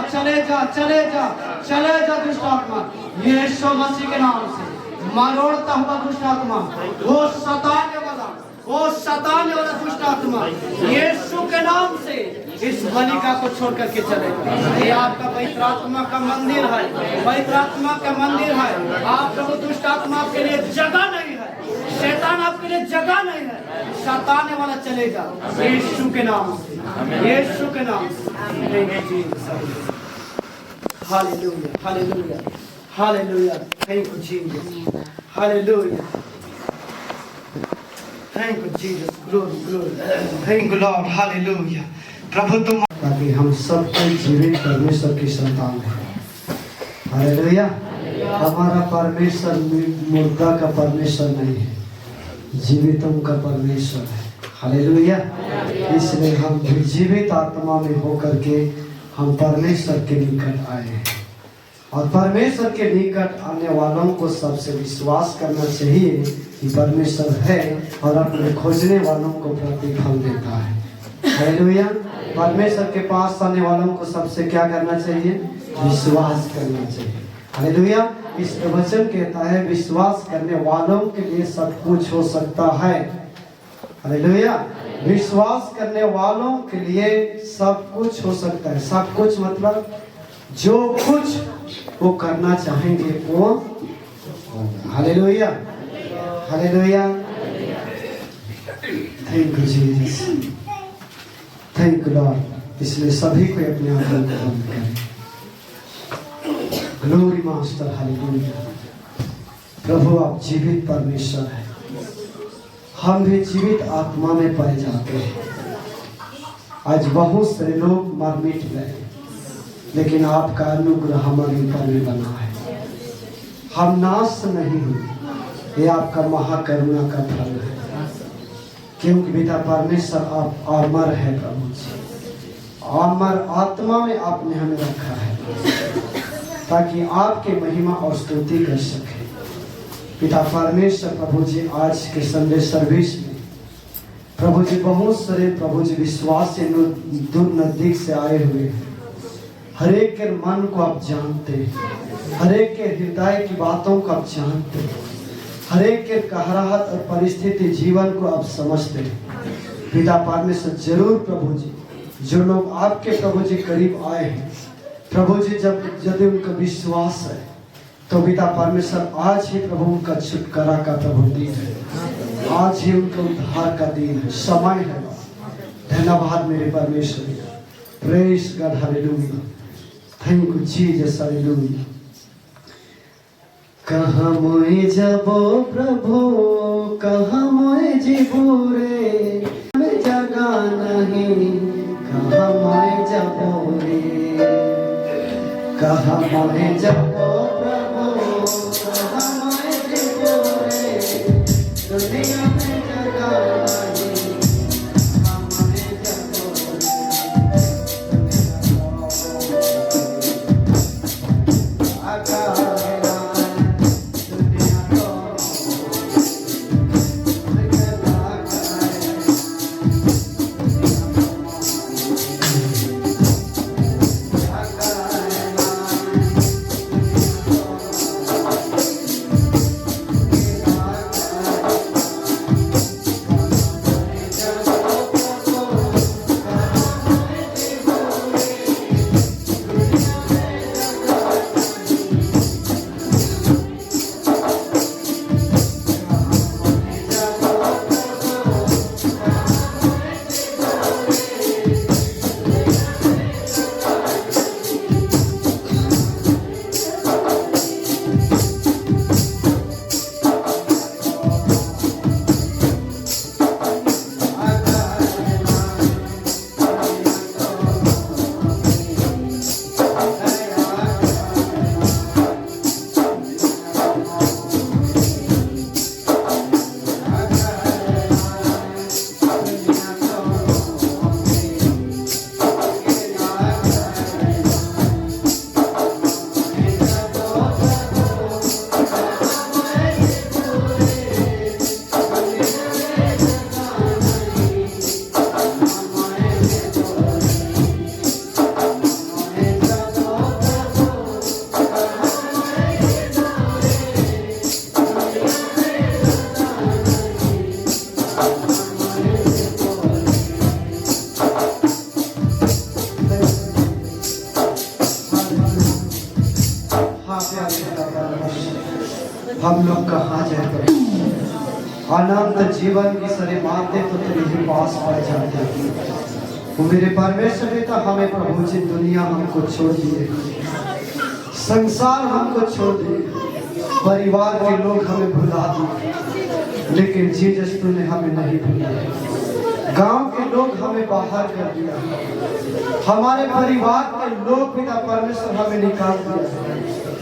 चले जा चले जा चले जा दुष्ट आत्मा, यीशु मसीह के नाम से मरोड़ता हुआ दुष्ट आत्मा, वो सताने वाला दुष्ट आत्मा यीशु के नाम से इस बालिका को छोड़ करके चले। ये आपका पवित्र आत्मा का मंदिर है, पवित्र आत्मा का मंदिर है। आप प्रभु दुष्ट आत्मा आपके लिए जगह नहीं है, शैतान आपके लिए जगह नहीं है, सताने वाला चलेगा यीशु के नाम से, यीशु के नाम से। Hallelujah hallelujah hallelujah, thank you Jesus, hallelujah, thank you Jesus, glory glory, thank you Lord, hallelujah. प्रभु तुम, ताकि हम सब कोई जीवित परमेश्वर की संतान हैं। हालेलुया। हमारा परमेश्वर मुर्दा का परमेश्वर नहीं है, जीवितों का परमेश्वर है। हालेलुया। इसलिए हम जीवित आत्मा में होकर के हम परमेश्वर के निकट आए हैं, और परमेश्वर के निकट आने वालों को सबसे विश्वास करना चाहिए कि परमेश्वर है, और अपने खोजने वालों को प्रतिफल देता है। हालेलुया। परमेश्वर के पास आने वालों को सबसे क्या करना चाहिए? विश्वास करना चाहिए। हालेलुया। इस वचन कहता है विश्वास करने वालों के लिए सब कुछ हो सकता है। हालेलुया। विश्वास करने वालों के लिए सब कुछ हो सकता है। सब कुछ मतलब जो कुछ वो करना चाहेंगे वो होगा। Hallelujah hallelujah, thank you Jesus, thank you Lord. इसलिए सभी को अपने आंखों को बंद करें। Glory master, hallelujah. प्रभु आप जीवित परमेश्वर है, हम भी जीवित आत्मा में पाए जाते हैं। आज बहुत से लोग मर मिट गए, लेकिन आपका अनुग्रह हमारे ऊपर में बना है, हम नाश नहीं हुए। ये आपका महाकरुणा का फल है, क्योंकि बेटा परमेश्वर आप अमर है। प्रभु जी अमर आत्मा में आपने हमें रखा है, ताकि आपके महिमा और स्तुति कर सके। पिता परमेश्वर प्रभु जी आज के संडे सर्विस में प्रभु जी बहुत सारे प्रभु जी विश्वास से दूर नजदीक से आए हुए हैं। हर एक के मन को आप जानते हैं, हर एक के हृदय की बातों को आप जानते हैं, हर एक के कहराहट और परिस्थिति जीवन को आप समझते हैं। पिता परमेश्वर जरूर प्रभु जी जो लोग आपके प्रभु जी करीब आए हैं प्रभु जी, जब यदि उनका विश्वास है तो पिता परमेश्वर आज ही प्रभु उनका छुटकारा का प्रभु दिन है, आज ही उनका उद्धार का दिन है, समय है। धन्यवाद मेरे परमेश्वर, praise God, hallelujah, thank you Jesus, hallelujah. कहाँ मोए जबो प्रभु, कहाँ मोए जीवो रे, हमें जगह नहीं, कहाँ मोए जबो रे, कहाँ मोए जबो प्रभु, कहाँ मोए जीवो रे, दुनिया में जगह नहीं, कहाँ मोए जबो रे। हम लोग कहाँ जाए प्रभु? अनंत जीवन की सरे मानते तो तेरे ही पास पाए जाते हैं। वो मेरे परमेश्वर पिता हमें प्रभु जी दुनिया हमको छोड़ दिए, संसार हमको छोड़ दिए, परिवार के लोग हमें भुला दिए, लेकिन जीसस तूने हमें नहीं भुला। गांव के लोग हमें बाहर कर दिया, हमारे परिवार के लोग पिता परमेश्वर हमें निकाल दिया,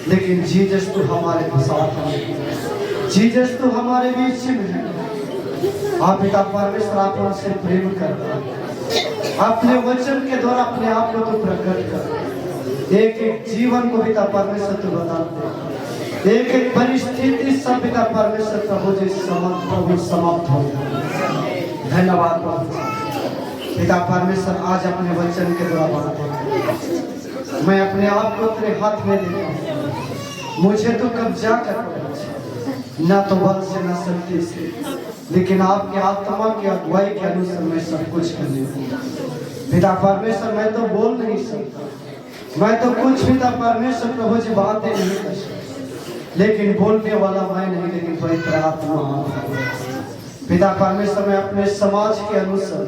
लेकिन जीसस तू हमारे साथ है, जीसस तू हमारे बीच में है। आप पिता परमेश्वर आप हमसे प्रेम करता है, अपने वचन के द्वारा अपने आप को तो प्रकट कर, एक एक जीवन को पिता परमेश्वर तो बताते, एक एक परिस्थिति सब पिता परमेश्वर प्रभु जी समाप्त हो जाए। धन्यवाद प्रभु पिता परमेश्वर, आज अपने वचन के द्वारा बातें मैं अपने आप को तेरे हाथ में देता हूँ। मुझे तो कब्जा कर, ना तो बल से ना शक्ति से, लेकिन आपके आत्मा की अगुवाई के अनुसार मैं सब कुछ करने पिता परमेश्वर। मैं तो बोल नहीं सकता, मैं तो कुछ पिता परमेश्वर प्रभु जी बातें नहीं कर सकता, लेकिन बोलने वाला मैं नहीं, लेकिन पवित्र आत्मा पिता परमेश्वर। मैं अपने समाज के अनुसार,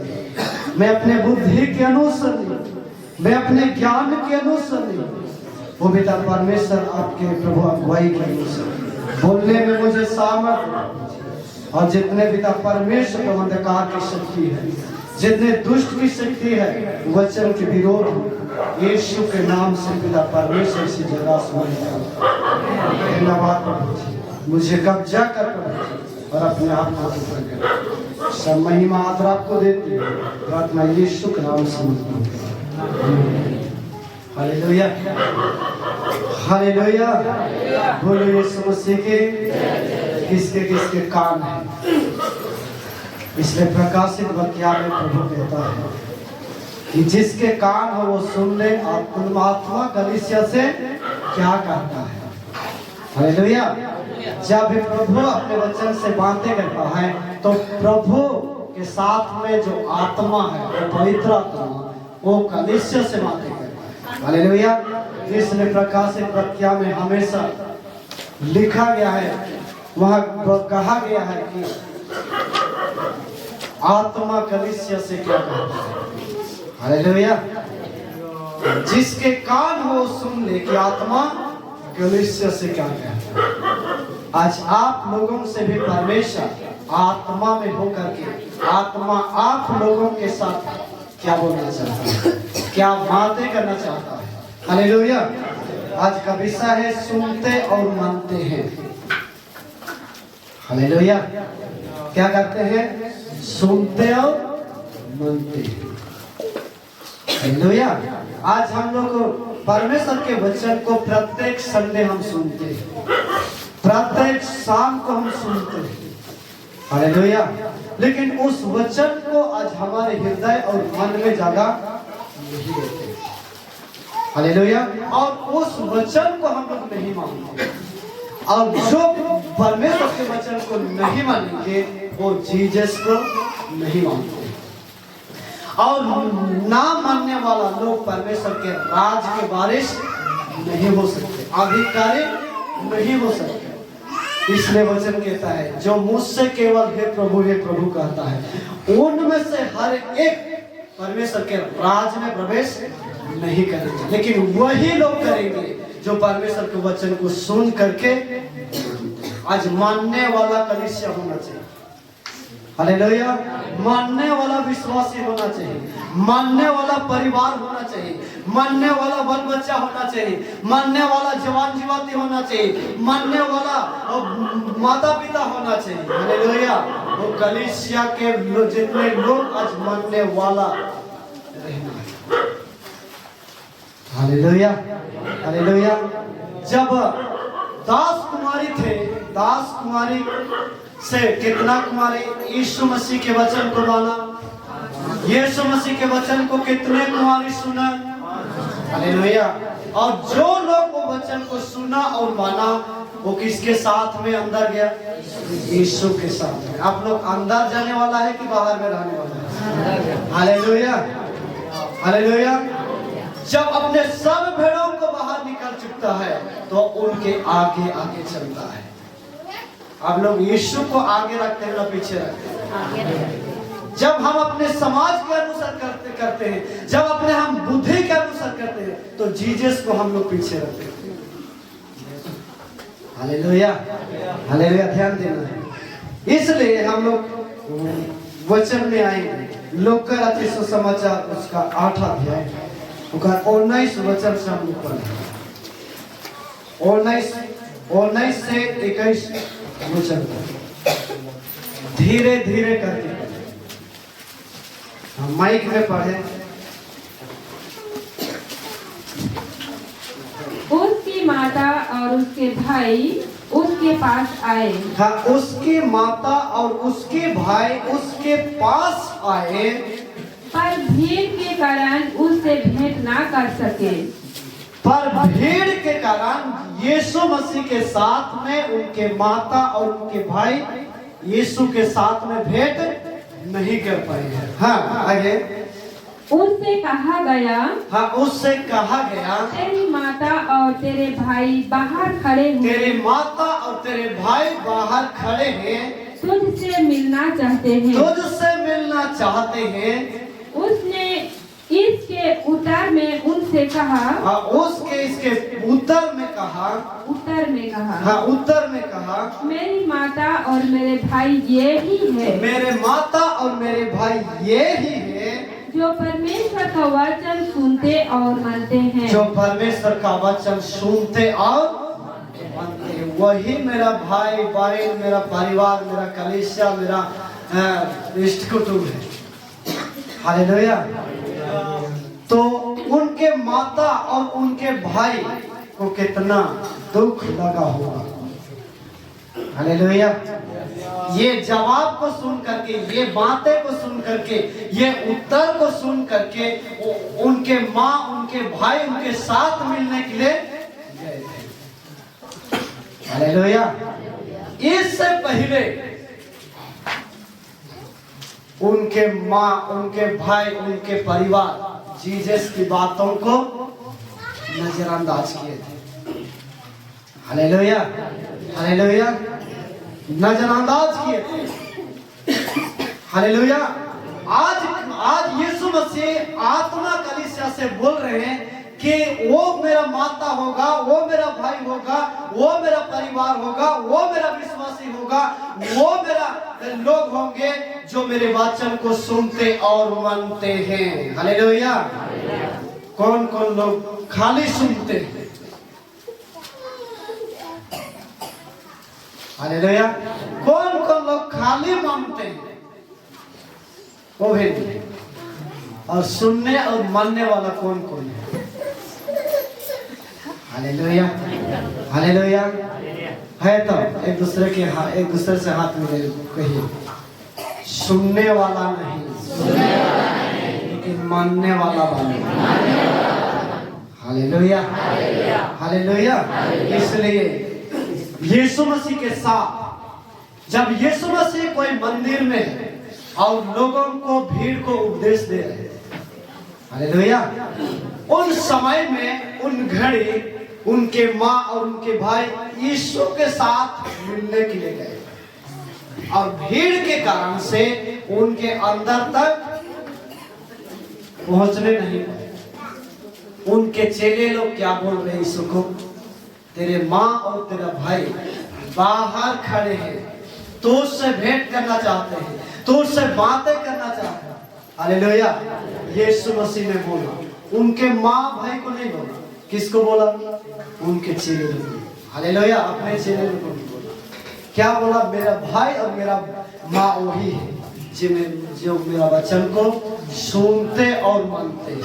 मैं अपने बुद्धि के अनुसार नहीं, मैं अपने ज्ञान के अनुसार नहीं, वो पिता परमेश्वर आपके प्रभु अगुवाई के अनुसार बोलने में मुझे सामर्थ्य। और जितने पिता परमेश्वर के अंधकार की शक्ति है, जितने दुष्ट की शक्ति है, वचन के विरोध यीशु के नाम से पिता परमेश्वर से जगह धन्यवाद। मुझे कब्जा कर और अपने आप को सब महिमा आदर आपको देती है, प्रार्थना यीशु के नाम से हालेलुया हालेलुया। बोलो यीशु मसीह के किसके किसके कान है। इसलिए प्रकाशित वाक्य में प्रभु कहता है कि जिसके कान हो वो सुन ले आत्मा कलीसिया से क्या कहता है। हालेलुया। जब भी प्रभु अपने वचन से बातें करता है तो प्रभु के साथ में जो आत्मा है, वो पवित्र आत्मा, वो कलीसिया से बातें करता है। हालेलुया। इसलिए प्रकाशित वाक्य में हमेशा लिखा गया है, वहां कहा गया है कि आत्मा कलीसिया से क्या कहता है। हालेलुया। जिसके कान हो सुन ले कि आत्मा कलीसिया से क्या कहता है। आज आप लोगों से भी परमेश्वर आत्मा में होकर के आत्मा आप लोगों के साथ क्या बोलना चाहता है, क्या बातें करना चाहता है। हालेलुया। आज का विषय है सुनते और मानते हैं। हालेलुया। क्या करते हैं? सुनते और मानते हैं। हालेलुया। आज हम लोग परमेश्वर के वचन को प्रत्येक संडे हम सुनते हैं, प्रत्येक शाम को हम सुनते हैं। हालेलुया। लेकिन उस वचन को आज हमारे हृदय और मन में जगह नहीं देते। हालेलुया। और उस वचन को हम लोग नहीं मानते, और जो परमेश्वर के वचन को नहीं मानेंगे वो जीसस को नहीं मानते। और ना मानने वाला लोग परमेश्वर के राज के वारिस नहीं हो सकते, अधिकारी नहीं हो सकते। इसलिए वचन कहता है जो मुझसे केवल हे प्रभु कहता है, उनमें से हर एक परमेश्वर के राज में प्रवेश नहीं करेंगे, लेकिन वही लोग करेंगे जो परमेश्वर के वचन को सुन करके आज मानने वाला कलीसिया होना चाहिए। हालेलुया। मानने वाला विश्वासी होना चाहिए, मानने वाला परिवार होना चाहिए, मानने वाला बाल बच्चा होना चाहिए, मानने वाला जवान जीवाती होना चाहिए, मानने वाला माता पिता होना चाहिए। हालेलुया। वो कलीसिया के जितने लोग आज मानने वाला रहना है। Hallelujah hallelujah. जब दास कुमारी थे, दास कुमारी से कितना कुमारी यीशु मसीह के वचन को माना, यीशु मसीह के वचन को कितने कुमारी सुना। हालेलुया। और जो लोग वो वचन को सुना और माना वो किसके साथ में अंदर गया? यीशु के साथ में। आप लोग अंदर जाने वाला है कि बाहर में रहने वाला है? Hallelujah hallelujah. जब अपने सब भेड़ों को बाहर निकल चुकता है तो उनके आगे आगे चलता है। आप लोग यीशु को आगे रखते हैं ना पीछे रखते हैं? जब हम अपने समाज के अनुसार करते हैं, जब अपने हम बुद्धि के अनुसार करते हैं, तो जीसस को हम लोग पीछे रखते हैं। हालेलुया, हालेलुया, ध्यान देना है। इसलिए हम लोग वचन में आएंगे। लोग का रचित सुसमाचार उसका 8 अध्याय 19 वचन से हम लोग पढ़ेंगे। 19 से 21 वचन धीरे धीरे करके हम माइक में पढ़े। उसकी माता और उसके भाई उसके पास आए। हाँ, उसकी माता और उसके भाई उसके पास आए, पर भीड़ के कारण उससे भेंट ना कर सके। पर भीड़ के कारण यीशु मसीह के साथ में उनके माता और उनके भाई यीशु के साथ में भेंट नहीं कर पाए हैं। हाँ, आगे उससे कहा गया, हाँ, उससे कहा गया, तेरी माता और तेरे भाई बाहर खड़े हुए, तेरे माता और तेरे भाई बाहर खड़े हैं, तुझसे मिलना चाहते हैं। तुझसे मिलना चाहते हैं। उसने इसके उत्तर में उनसे कहा, हाँ, इसके उत्तर में कहा, हाँ, उत्तर में कहा, मेरी माता और मेरे भाई ये ही है, मेरे माता और मेरे भाई ये ही है, जो परमेश्वर का वचन सुनते और मानते हैं। जो परमेश्वर का वचन सुनते और मानते हैं, वही मेरा भाई बहन, मेरा परिवार, मेरा कलीसिया, मेरा इष्ट कुटुंब है। हालेलुया। तो उनके माता और उनके भाई को कितना दुख लगा होगा। हालेलुया। ये जवाब को सुन करके, ये बातें को सुन करके, ये उत्तर को सुन करके उनके माँ, उनके भाई उनके साथ मिलने के लिए गए थे। हालेलुया। इससे पहले उनके माँ, उनके भाई, उनके परिवार जीसस की बातों को नजरअंदाज किए थे। हालेलुया, हालेलुया, नजरअंदाज किए थे। हालेलुया। आज यीशु मसीह आत्मा कलीसिया से बोल रहे हैं कि वो मेरा माता होगा, वो मेरा भाई होगा, वो मेरा परिवार होगा, वो मेरा विश्वासी होगा, वो मेरा लोग होंगे जो मेरे वचन को सुनते और मानते हैं। हालेलुया। कौन कौन लोग खाली सुनते हैं? हालेलुया। कौन कौन लोग खाली मानते हैं? वो भी नहीं। और सुनने और मानने वाला कौन कौन है? Hallelujah, hallelujah. है तो एक दूसरे से हाथ मिले कहिए, सुनने वाला नहीं, लेकिन मानने वाला बने। Hallelujah, hallelujah. इसलिए यीशु मसीह के साथ जब यीशु मसीह कोई मंदिर में और लोगों को, भीड़ को उपदेश दे रहे हैं, हालेलुया, उन समय में उन घड़ी उनके माँ और उनके भाई यीशु के साथ मिलने के लिए गए और भीड़ के कारण से उनके अंदर तक पहुंचने नहीं पाए। उनके चेले लोग क्या बोल रहे हैं यीशु को? तेरे माँ और तेरा भाई बाहर खड़े हैं, तो उससे भेंट करना चाहते हैं, तो उससे बातें करना चाहते हैं। हालेलुया। यीशु मसीह ने बोला, उनके माँ भाई को नहीं बोला। किसको बोला? उनके चेले लोग। हालेलुया। अपने चेले लोग को बोला। क्या बोला? मेरा भाई और मेरा माँ वही है जो मेरा वचन को सुनते और मानते हैं।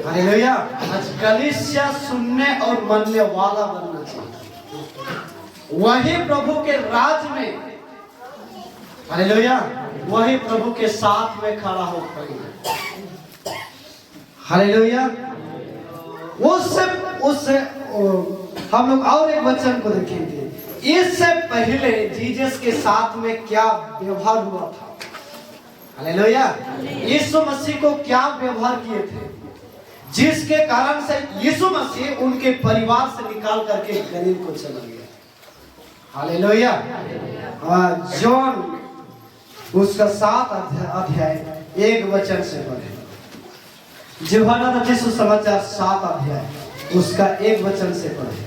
हालेलुया। आज कलीसिया सुनने और मानने वाला बनना चाहिए। वही प्रभु के राज में, हालेलुया, वही प्रभु के साथ में खड़ा हो पाएगा। हालेलुया। उससे हम लोग और एक वचन को देखेंगे। इससे पहले जीसस के साथ में क्या व्यवहार हुआ था? हालेलुया। यीशु मसीह को क्या व्यवहार किए थे, जिसके कारण से यीशु मसीह उनके परिवार से निकाल करके गलील को चला गया। हालेलुया। जॉन उसका 7 अध्याय 1 वचन से पढ़े। यूहन्ना रचित सुसमाचार 7 अध्याय उसका 1 वचन से पढ़े।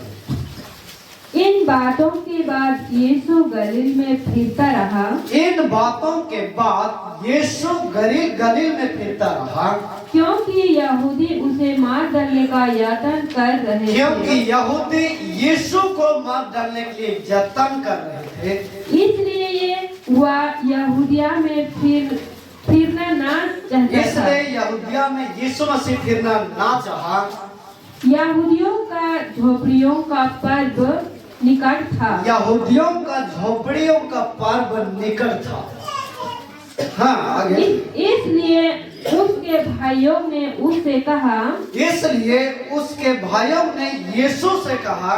इन बातों के बाद यीशु गलील में फिरता रहा। इन बातों के बाद यीशु गलील में फिरता रहा, क्योंकि यहूदी उसे मार डालने का यत्न कर रहे थे। क्योंकि यहूदी यीशु को मार डालने के लिए यत्न कर रहे थे। इसलिए वह यहूदिया में फिरना ना चाहता था। इसलिए यहूदिया में यीशु मसीह फिरना ना चाहा। यहूदियों का झोपड़ियों का पर्व निकट था। यहूदियों का झोपड़ियों का पर्व निकट था। हाँ, आगे। इसलिए उसके भाइयों ने उससे कहा। इसलिए उसके भाइयों ने यीशु से कहा,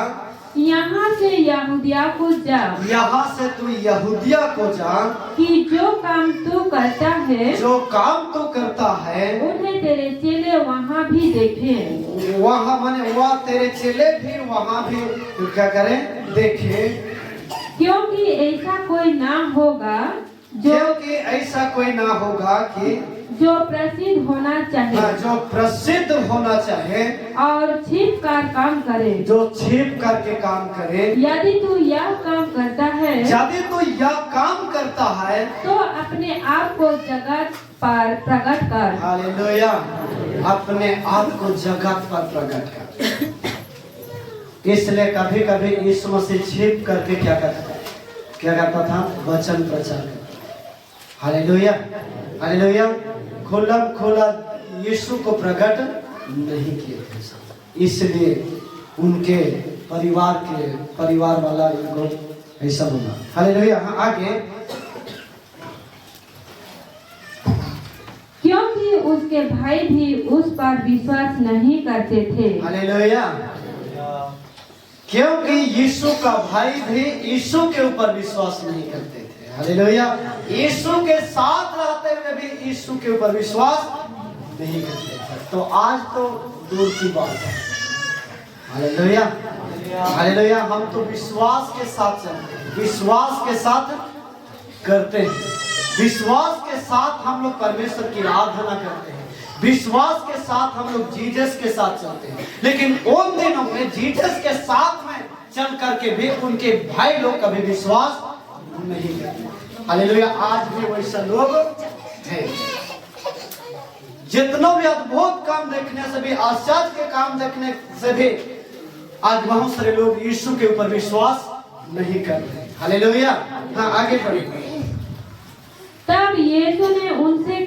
यहाँ से यहूदिया को जा। यहाँ से तू यहूदिया को जा, कि जो काम तू करता है, जो काम तू करता है, उन्हें तेरे चेले वहाँ भी देखें। वहाँ माने वह तेरे चेले भी वहाँ भी क्या करें, देखें। क्योंकि ऐसा कोई ना होगा क्योंकि ऐसा कोई ना होगा कि जो प्रसिद्ध होना चाहे, जो प्रसिद्ध होना चाहे और छिप कर काम करे। जो छिप करके काम करे। यदि तू यह काम करता है, यदि तू यह काम करता है, तो अपने आप को जगत पर प्रकट कर। हालेलुया। अपने आप को जगत पर प्रकट कर। इसलिए कभी कभी यीशु मसीह छिप करके क्या करता था, वचन प्रचार करता। Hallelujah, hallelujah. खुला यीशु को प्रकट नहीं किए थे, इसलिए उनके परिवार वाला इनको ऐसा बोला। हालेलुया। हाँ, आगे। क्योंकि उसके भाई भी उस पर विश्वास नहीं करते थे। हालेलुया। क्योंकि यीशु का भाई भी यीशु के ऊपर विश्वास नहीं करते थे। हालेलुया। यीशु के साथ रहते हुए भी यीशु के ऊपर विश्वास नहीं करते थे। तो आज तो दूर की बात है। Hallelujah, hallelujah. हम तो विश्वास के साथ चलते हैं, विश्वास के साथ करते हैं, विश्वास के साथ हम लोग परमेश्वर की आराधना करते हैं, विश्वास के साथ हम लोग जीसस के साथ चलते हैं। लेकिन उन दिनों में जीसस के साथ में चल करके भी उनके भाई लोग कभी विश्वास नहीं करते। हालेलुया। आज भी वैसा लोग हैं। जितना भी अद्भुत काम देखने से भी, आश्चर्य के काम देखने से भी आज बहुत सारे लोग यीशु के ऊपर विश्वास नहीं कर रहे। हालेलुया। हाँ, आगे बढ़िए। तब यीशु ने उनसे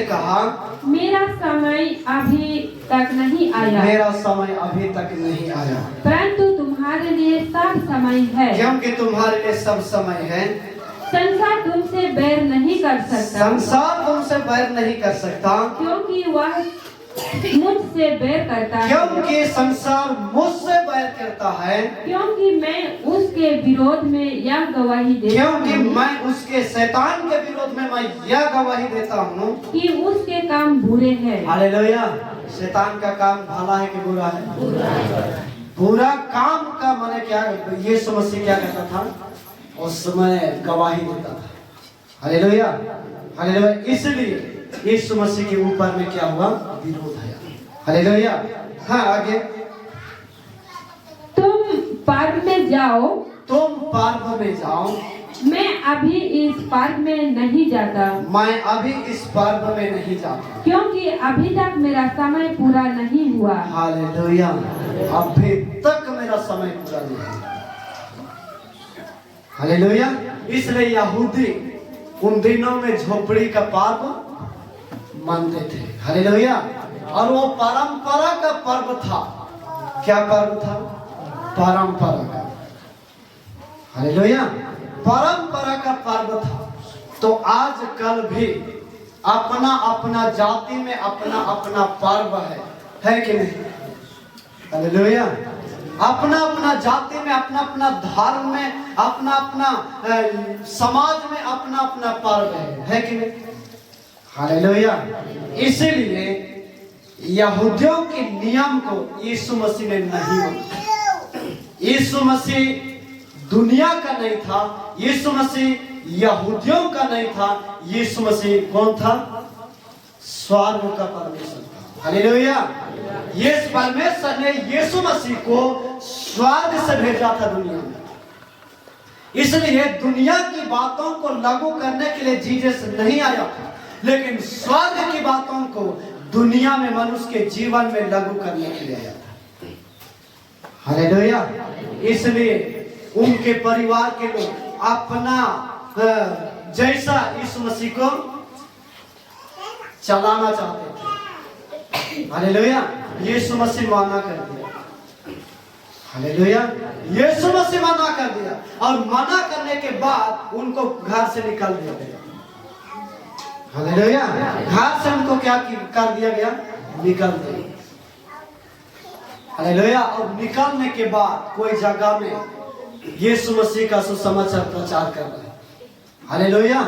कहा, मेरा समय अभी तक नहीं आया। मेरा समय अभी तक नहीं आया, परंतु तुम्हारे लिए सब समय है। क्योंकि तुम्हारे लिए सब समय है। संसार तुमसे बैर नहीं कर सकता। संसार तुमसे बैर नहीं कर सकता, क्योंकि वह मुझसे बैर करता है। क्योंकि संसार मुझसे बैर करता है। क्योंकि मैं उसके विरोध में यह गवाही देता हूँ, क्योंकि मैं उसके शैतान के विरोध में मैं यह गवाही देता हूँ कि उसके काम बुरे हैं। हालेलुया। शैतान का काम भला है कि बुरा है? बुरा काम का माने क्या? यीशु मसीह क्या कहता था उस समय? गवाही देता था। Hallelujah, hallelujah. इसलिए यीशु मसीह के ऊपर में क्या हुआ? विरोध है। हालेलुया। हाँ, आगे। तुम पर्व में जाओ। तुम पर्व में जाओ। मैं अभी इस पर्व में नहीं जाता। मैं अभी इस पर्व में नहीं जाता, क्योंकि अभी तक मेरा समय पूरा नहीं हुआ। हालेलुया। अभी तक मेरा समय पूरा नहीं हुआ। हालेलुया। इसलिए यहूदी उन दिनों में झोपड़ी का पर्व मानते थे। हालेलुया। और वो परंपरा का पर्व था। क्या पर्व था? परंपरा का। हालेलुया। परंपरा का पर्व था। तो आज कल भी अपना अपना जाति में अपना अपना पर्व है कि नहीं? हालेलुया। अपना अपना जाति में, अपना अपना धर्म में, अपना अपना समाज में अपना अपना पर्व है कि नहीं? हालेलुया। इसीलिए यहूदियों के नियम को यीशु मसीह ने नहीं माना। यीशु मसीह दुनिया का नहीं था, यीशु मसीह यहूदियों का नहीं था, यीशु मसीह कौन था? स्वर्ग का परमेश्वर था। हालेलुया। यीशु परमेश्वर ने यीशु मसीह को स्वर्ग से भेजा था दुनिया में। इसलिए दुनिया की बातों को लागू करने के लिए जीसस नहीं आया था, लेकिन स्वर्ग की बातों को दुनिया में मनुष्य के जीवन में लागू करने के लिए आया था। हालेलुया। इसलिए उनके परिवार के लोग अपना जैसा यीशु मसीह को चलाना चाहते थे। हालेलुया। यीशु मसीह मना कर दिया। हालेलुया। यीशु मसीह मना कर दिया और मना करने के बाद उनको घर से निकाल दिया गया। हालेलुया। घर से उनको क्या कर दिया गया? निकाल दिया। हालेलुया। और निकलने के बाद कोई जगह में यीशु मसीह का सुसमाचार प्रचार कर रहे हैं। हालेलुया।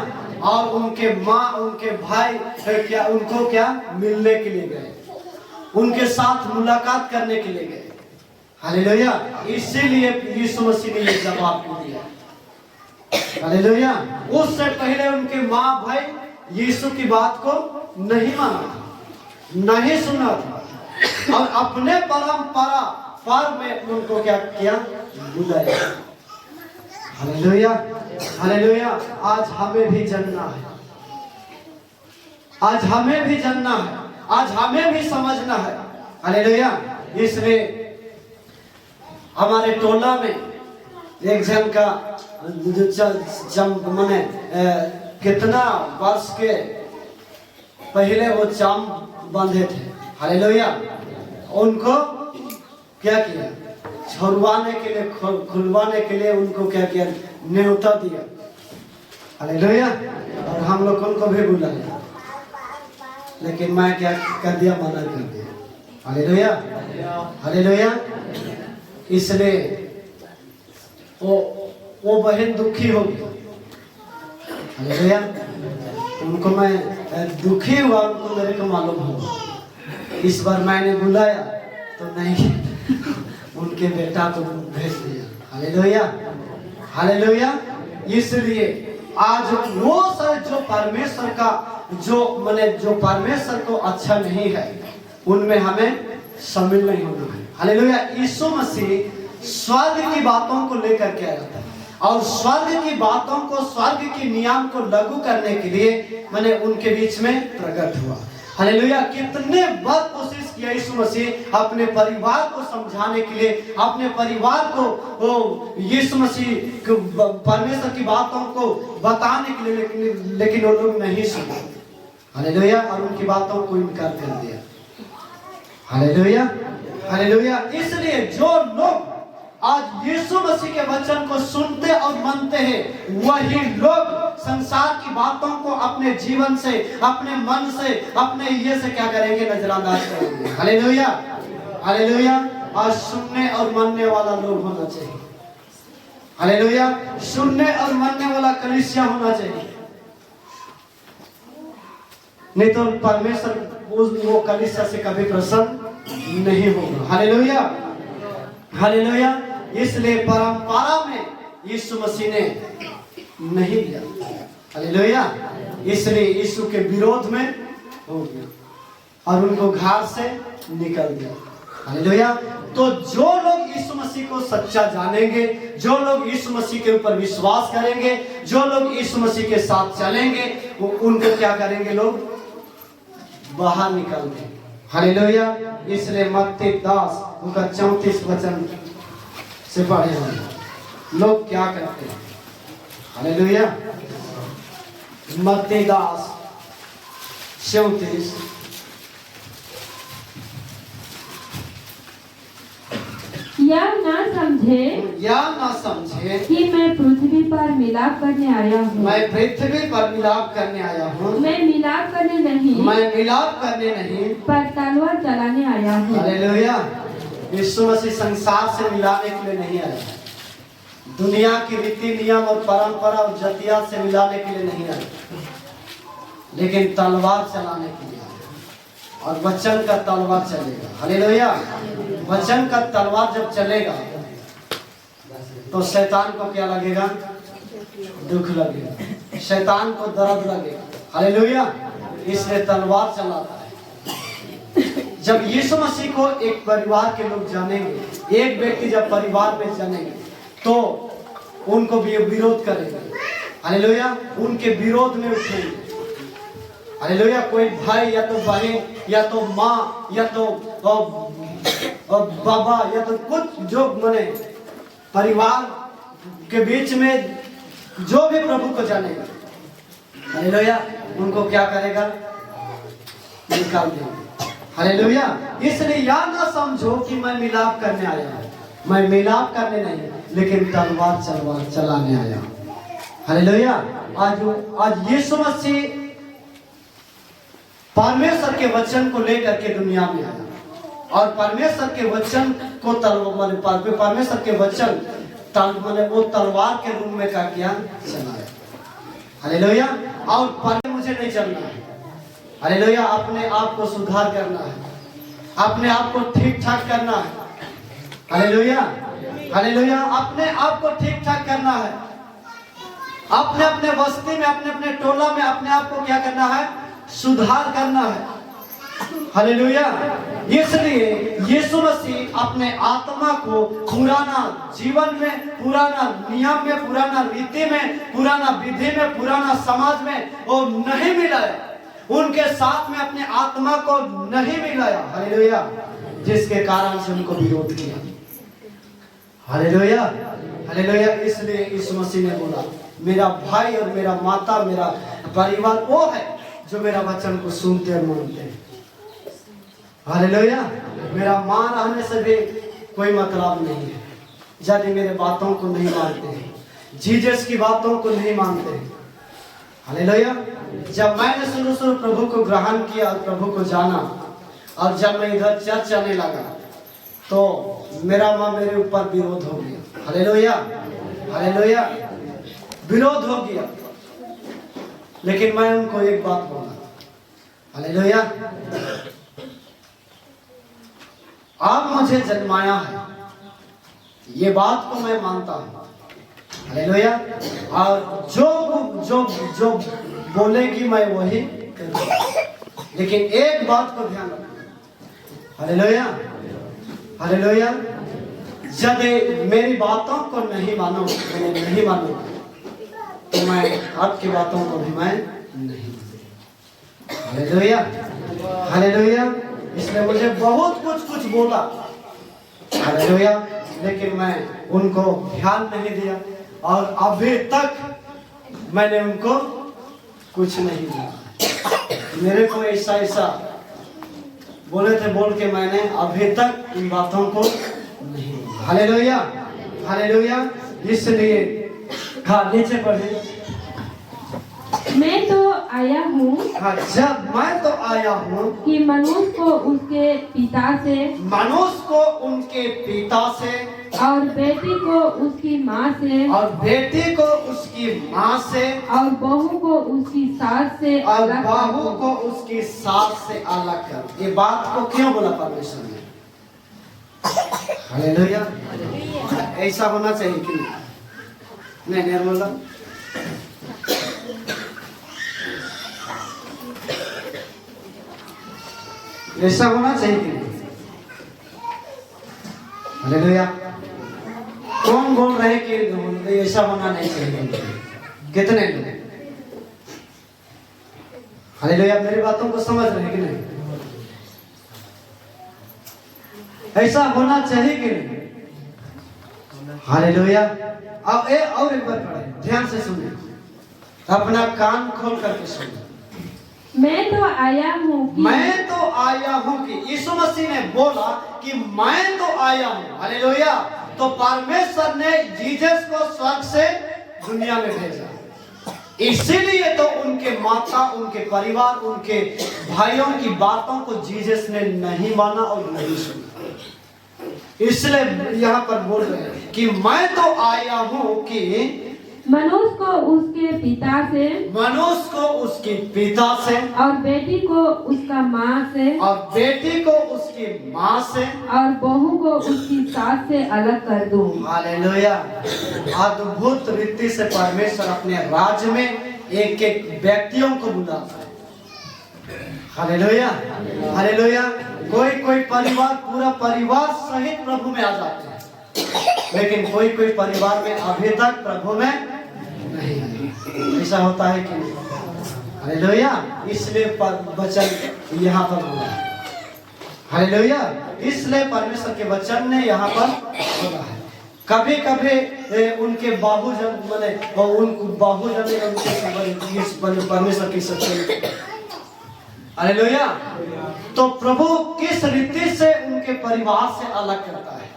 और उनके माँ, उनके भाई क्या उनको क्या मिलने के लिए गए, उनके साथ मुलाकात करने के लिए गए। हालेलुया। इसीलिए यीशु मसीह ने ये जवाब दिया। हालेलुया। उससे पहले उनके माँ भाई यीशु की बात को नहीं माना था, नहीं सुना था और अपने परंपरा पर में उनको क्या किया? बुलाया। हालेलुया। हालेलुया। आज हमें भी जानना है, आज हमें भी जानना है, आज हमें भी समझना है। हालेलुया। इसलिए हमारे टोला में एक जन का मैंने कितना वर्ष के पहले वो चाम बांधे थे। हालेलुया। उनको क्या किया? छुड़वाने के लिए, खुलवाने के लिए उनको क्या किया? न्योता दिया। हालेलुया। और हम लोग उनको भी बुलाया, लेकिन मैं क्या कर दिया? मना कर दिया। हालेलुया। हालेलुया। इसलिए वो बहन दुखी होगी। हालेलुया। उनको मैं दुखी हुआ, उनको मेरे को मालूम हुआ। इस बार मैंने बुलाया तो नहीं, उनके बेटा को भेज दिया। हालेलुया। हालेलुया। इसलिए आज वो सब जो परमेश्वर का जो परमेश्वर को अच्छा नहीं है, उनमें हमें शामिल नहीं होना है। हालेलुया। यीशु मसीह स्वर्ग की बातों को लेकर के आया था और स्वर्ग की बातों को, स्वर्ग के नियम को लागू करने के लिए उनके बीच में प्रकट हुआ। हालेलुया। कितने बार कोशिश किया यीशु मसीह अपने परिवार को समझाने के लिए, अपने परिवार को यीशु मसीह परमेश्वर की बातों को बताने के लिए, लेकिन वो लोग नहीं सुने। हालेलुया। और उनकी बातों को इनकार कर दिया। हालेलुया। हालेलुया। इसलिए जो लोग आज यीशु मसीह के वचन को सुनते और मानते हैं, वही लोग संसार की बातों को अपने जीवन से, अपने मन से, अपने ये से क्या करेंगे? नजरअंदाज करेंगे। हालेलुया। हालेलुया। और सुनने और मानने वाला लोग होना चाहिए। हालेलुया। सुनने और मानने वाला कलीसिया होना चाहिए, नहीं तो परमेश्वर वो कलीसिया से कभी प्रसन्न नहीं होगा। हालेलुया। हालेलुया। इसलिए परंपरा में यीशु मसीह ने नहीं लिया। हालेलुया। इसलिए यीशु के विरोध में हो गया और उनको घर से निकल दिया। हालेलुया। तो जो लोग यीशु मसीह को सच्चा जानेंगे, जो लोग यीशु मसीह के ऊपर विश्वास करेंगे, जो लोग यीशु मसीह के साथ चलेंगे, वो उनको क्या करेंगे? लोग बाहर निकल देंगे। हालेलुया। इसलिए मत्ती 10:34 वचन से पढ़े हम लोग क्या करते हैं? हालेलुया। मत्ती 10:34 या ना समझे कि मैं पृथ्वी पर मिलाप करने आया हूँ। मैं पृथ्वी पर मिलाप करने आया हूँ। मैं मिलाप करने नहीं, मैं मिलाप करने नहीं, पर तलवार चलाने आया हूँ। हालेलुया। यीशु मसीह संसार से मिलाने के लिए नहीं आया, दुनिया की रीति नियम और परंपरा और जातियात से मिलाने के लिए नहीं आया, लेकिन तलवार चलाने के लिए आया। और वचन का तलवार चलेगा। हालेलुया। वचन का तलवार जब चलेगा तो शैतान को क्या लगेगा? दुख लगेगा, शैतान को दर्द लगेगा। हालेलुया। इसलिए तलवार चलाता है। जब यीशु मसीह को एक परिवार के लोग जानेंगे, एक व्यक्ति जब परिवार में जानेंगे तो उनको भी विरोध करेंगे। हालेलुया। उनके विरोध में उठेंगे। हालेलुया। कोई भाई या तो बहन या तो माँ या तो बाबा या तो कुछ जो माने परिवार के बीच में जो भी प्रभु को जानेगा, हालेलुया, उनको क्या करेगा? निकाल देगा। हालेलुया। इसलिए या ना समझो कि मैं मिलाप करने आया हूँ। मैं मिलाप करने नहीं, लेकिन तलवार चलाने आया हूँ। हालेलुया। आज यीशु मसीह परमेश्वर के वचन को लेकर के दुनिया में आया और परमेश्वर के वचन को परमेश्वर के वचन वो तलवार के रूप में क्या किया? चलाया। हालेलुया। और मुझे नहीं चलना है। हालेलुया। अपने आप को सुधार करना है, अपने आप को ठीक ठाक करना है। हालेलुया। हालेलुया। अपने आप को ठीक ठाक करना है। अपने अपने बस्ती में, अपने अपने टोला में अपने आप को क्या करना है? सुधार करना है। हालेलुया। इसलिए यीशु मसीह अपने आत्मा को पुराना जीवन में, पुराना नियम में, पुराना रीति में, पुराना विधि में, पुराना समाज में वो नहीं मिलाया। उनके साथ में अपने आत्मा को नहीं मिलाया। हालेलुया। जिसके कारण से उनको विरोध किया। हालेलुया। हालेलुया। इसलिए यीशु मसीह ने बोला, मेरा भाई और मेरा माता, मेरा परिवार वो है जो मेरा वचन को सुनते और मानते हैं। हालेलुया। मेरा मां रहने से भी कोई मतलब नहीं है यदि मेरे बातों को नहीं मानते हैं, जीसस की बातों को नहीं मानते हैं। हालेलुया। जब मैंने शुरू प्रभु को ग्रहण किया और प्रभु को जाना, और जब मैं इधर चर्च आने लगा तो मेरा माँ मेरे ऊपर विरोध हो गया। हालेलुया। हालेलुया। विरोध हो गया, लेकिन मैं उनको एक बात बोला। हालेलुया। आप मुझे जन्माया है, ये बात को मैं मानता हूँ। हालेलुया। और जो जो जो बोलेगी मैं वही करूँगा, लेकिन एक बात को ध्यान रखना। हालेलुया। हालेलुया। यदि मेरी बातों को नहीं मानो, तो मैं आपकी बातों को भी मैं नहीं। हालेलुया। हालेलुया। इसने मुझे बहुत कुछ बोला। हालेलुया। लेकिन मैं उनको ध्यान नहीं दिया और अभी तक मैंने उनको कुछ नहीं दिया। मेरे को ऐसा बोले थे, बोल के मैंने अभी तक इन बातों को नहीं। हालेलुया। हालेलुया। इसलिए नीचे पढ़े। मैं तो आया हूँ, जब मैं तो आया हूँ कि मनुष्य को उसके पिता से, मनुष्य को उनके पिता से, और बेटी को उसकी माँ से, और बेटी को उसकी माँ से, और बहू को उसकी सास से, और बहू को उसकी सास से अलग कर। ये बात को क्यों बोला परमेश्वर ने? हालेलुया। ऐसा होना चाहिए कि नहीं बोला? ऐसा होना चाहिए कि नहीं? हालेलुया। कौन बोल रहे कि ऐसा होना नहीं चाहिए? कितने लोग? हालेलुया। मेरी बातों को समझ रहे कि नहीं? ऐसा होना चाहिए कि नहीं? हालेलुया। अब और एक बार पढ़े, ध्यान से सुने, अपना कान खोल करके सुने। मैं तो आया हूँ कि यीशु मसीह ने बोला कि मैं तो आया हूँ। हालेलुया। तो परमेश्वर ने जीसस को स्वर्ग से दुनिया में भेजा, इसीलिए तो उनके माता, उनके परिवार, उनके भाइयों की बातों को जीसस ने नहीं माना और नहीं सुना। इसलिए यहाँ पर बोल रहे हैं कि मैं तो आया हूँ कि मनुष्य को उसके पिता से, मनुष्य को उसके पिता से, और बेटी को उसका माँ से, और बेटी को उसकी उसकी माँ से और बहू को उसकी सास से अलग कर दूं। हालेलुया। अद्भुत रीति से परमेश्वर अपने राज्य में एक एक व्यक्तियों को बुलाता है। Hallelujah, hallelujah. कोई कोई परिवार पूरा परिवार सहित प्रभु में आ जाते हैं, लेकिन कोई कोई परिवार में अभी तक प्रभु में नहीं आए। ऐसा होता है कि नहीं? हालेलुया। इसलिए वचन यहाँ पर बोला है। हालेलुया। इसलिए परमेश्वर के वचन ने यहाँ पर बोला है। कभी कभी उनके बाहुजन माने उनको बाहुजन ने उनके परमेश्वर की सच्चाई। हालेलुया। तो प्रभु किस रीति से उनके परिवार से अलग करता है,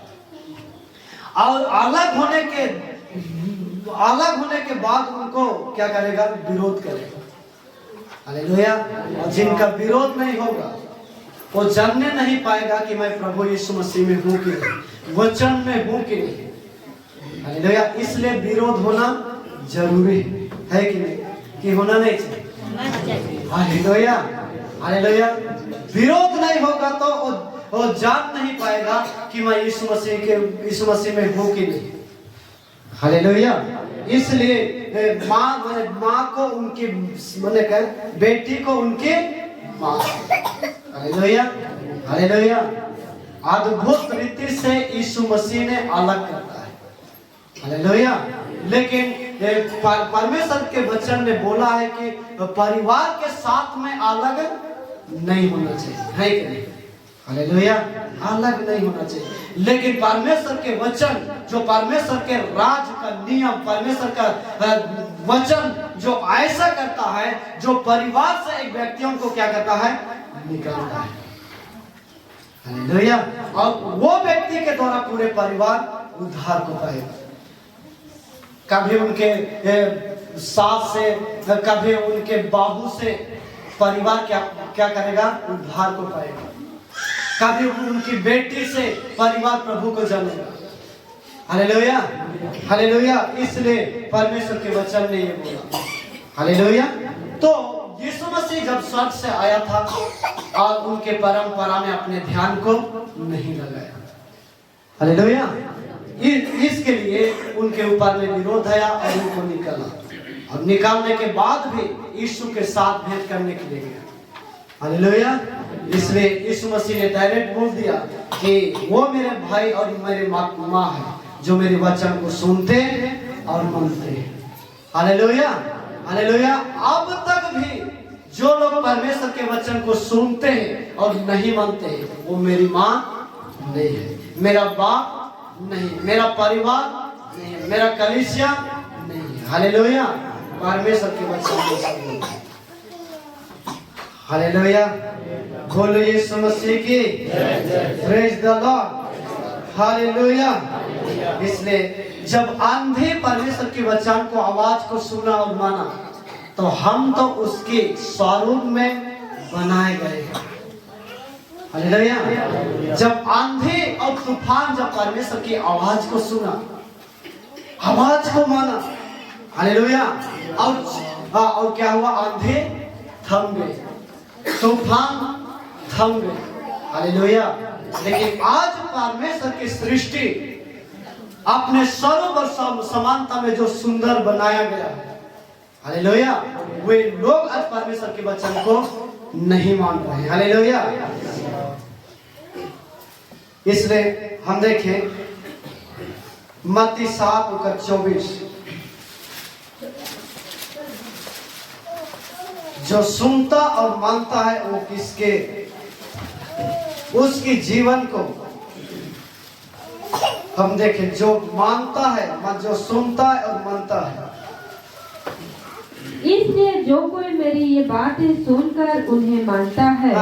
और अलग होने के बाद उनको क्या करेगा? विरोध करेगा। हालेलुया। और जिनका विरोध नहीं होगा वो जानने नहीं पाएगा कि मैं प्रभु यीशु मसीह में हूँ कि नहीं, वचन में हूँ कि नहीं। हालेलुया। इसलिए विरोध होना जरूरी है कि नहीं? कि होना नहीं चाहिए। Hallelujah, hallelujah. विरोध नहीं होगा तो वो जान नहीं पाएगा कि मैं यीशु मसीह में हूँ कि नहीं। हालेलुया। इसलिए माँ को उनकी बेटी को उनके माँ। Hallelujah, hallelujah. अद्भुत रीति से यीशु मसीह ने अलग करता है। हालेलुया। लेकिन परमेश्वर के वचन ने बोला है कि परिवार के साथ में अलग नहीं होना चाहिए, है कि नहीं? हालेलुया। अलग नहीं होना चाहिए। लेकिन परमेश्वर के वचन, जो परमेश्वर के राज का नियम, परमेश्वर का वचन जो ऐसा करता है, जो परिवार से एक व्यक्तियों को क्या करता है? निकालता है। हालेलुया। और वो व्यक्ति के द्वारा पूरे परिवार उद्धार को पाएगा। कभी उनके सास से, कभी उनके बाबू से परिवार क्या करेगा? उद्धार को पाएगा। कभी उनकी बेटी से परिवार प्रभु को जानेगा। Hallelujah, hallelujah. इसलिए परमेश्वर के वचन ने ये बोला। हालेलुया। तो यीशु मसीह जब स्वर्ग से आया था और उनके परंपरा में अपने ध्यान को नहीं लगाया। हालेलुया। इसके लिए उनके ऊपर में विरोध आया और उनको निकाला, और निकालने के बाद भी यीशु के साथ भेंट करने के लिए गया। हालेलुया। इसलिए यीशु मसीह ने डायरेक्ट बोल दिया कि वो मेरे भाई और मेरे माँ है, जो मेरे वचन को सुनते और मानते हैं। Hallelujah, hallelujah. अब तक भी जो लोग परमेश्वर के वचन को सुनते हैं और नहीं मानते हैं, वो मेरी माँ नहीं है, मेरा बाप नहीं, मेरा परिवार नहीं है, मेरा कलीसिया नहीं है। हालेलुया। परमेश्वर के वचन को हालेलुया। बोलो यीशु मसीह की प्रेज द लॉर्ड। हालेलुया। इसलिए जब अंधे परमेश्वर के वचन को, आवाज को सुना और माना, तो हम तो उसके स्वरूप में बनाए गए। हालेलुया। जब आंधी और तूफान जब परमेश्वर की आवाज को सुना, आवाज को माना, हालेलुया, और क्या हुआ? आंधी थम गए, तूफान थम गए। हालेलुया। लेकिन आज परमेश्वर की सृष्टि अपने स्वरूप और समानता में जो सुंदर बनाया गया है, हालेलुया, वे लोग आज परमेश्वर के वचन को नहीं मान रहे हैं। हालेलुया। इसलिए हम देखें मत्ती 7:24, जो सुनता और मानता है वो किसके, उसकी जीवन को हम देखें। जो मानता है, जो सुनता है और मानता है, इसलिए जो कोई मेरी ये बातें सुनकर उन्हें मानता है,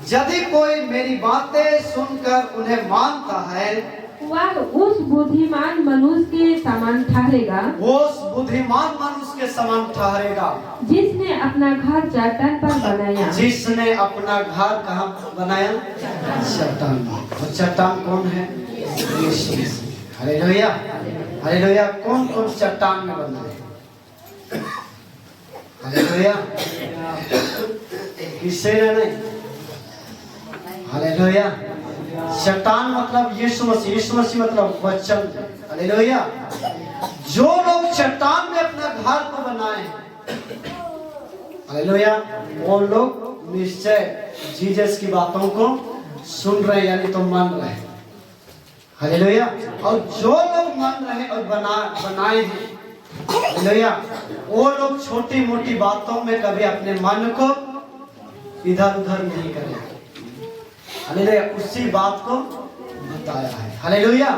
यदि कोई मेरी बातें सुनकर उन्हें मानता है, वह उस बुद्धिमान मनुष्य के समान ठहरेगा, उस बुद्धिमान मनुष्य के समान ठहरेगा, जिसने अपना घर चट्टान पर बनाया। जिसने अपना घर कहाँ बनाया? चट्टान पर। और चट्टान कौन है? यीशु मसीह। Hallelujah, hallelujah. कौन कौन चट्टान में बना है? हालेलुया। किससे नहीं? हालेलुया। हालेलुया। चट्टान मतलब यीशु मसीह, यीशु मसीह मतलब वचन। हालेलुया। जो लोग चट्टान में अपना घर को बनाए, हालेलुया, वो लोग निश्चय जीसस की बातों को सुन रहे यानी तो मान रहे। हालेलुया। और जो लोग मान रहे और बनाए हैं, हालेलुया, वो लोग छोटी मोटी बातों में कभी अपने मन को इधर उधर नहीं करेंगे। हालेलुया। उसी बात को बताया है। हालेलुया।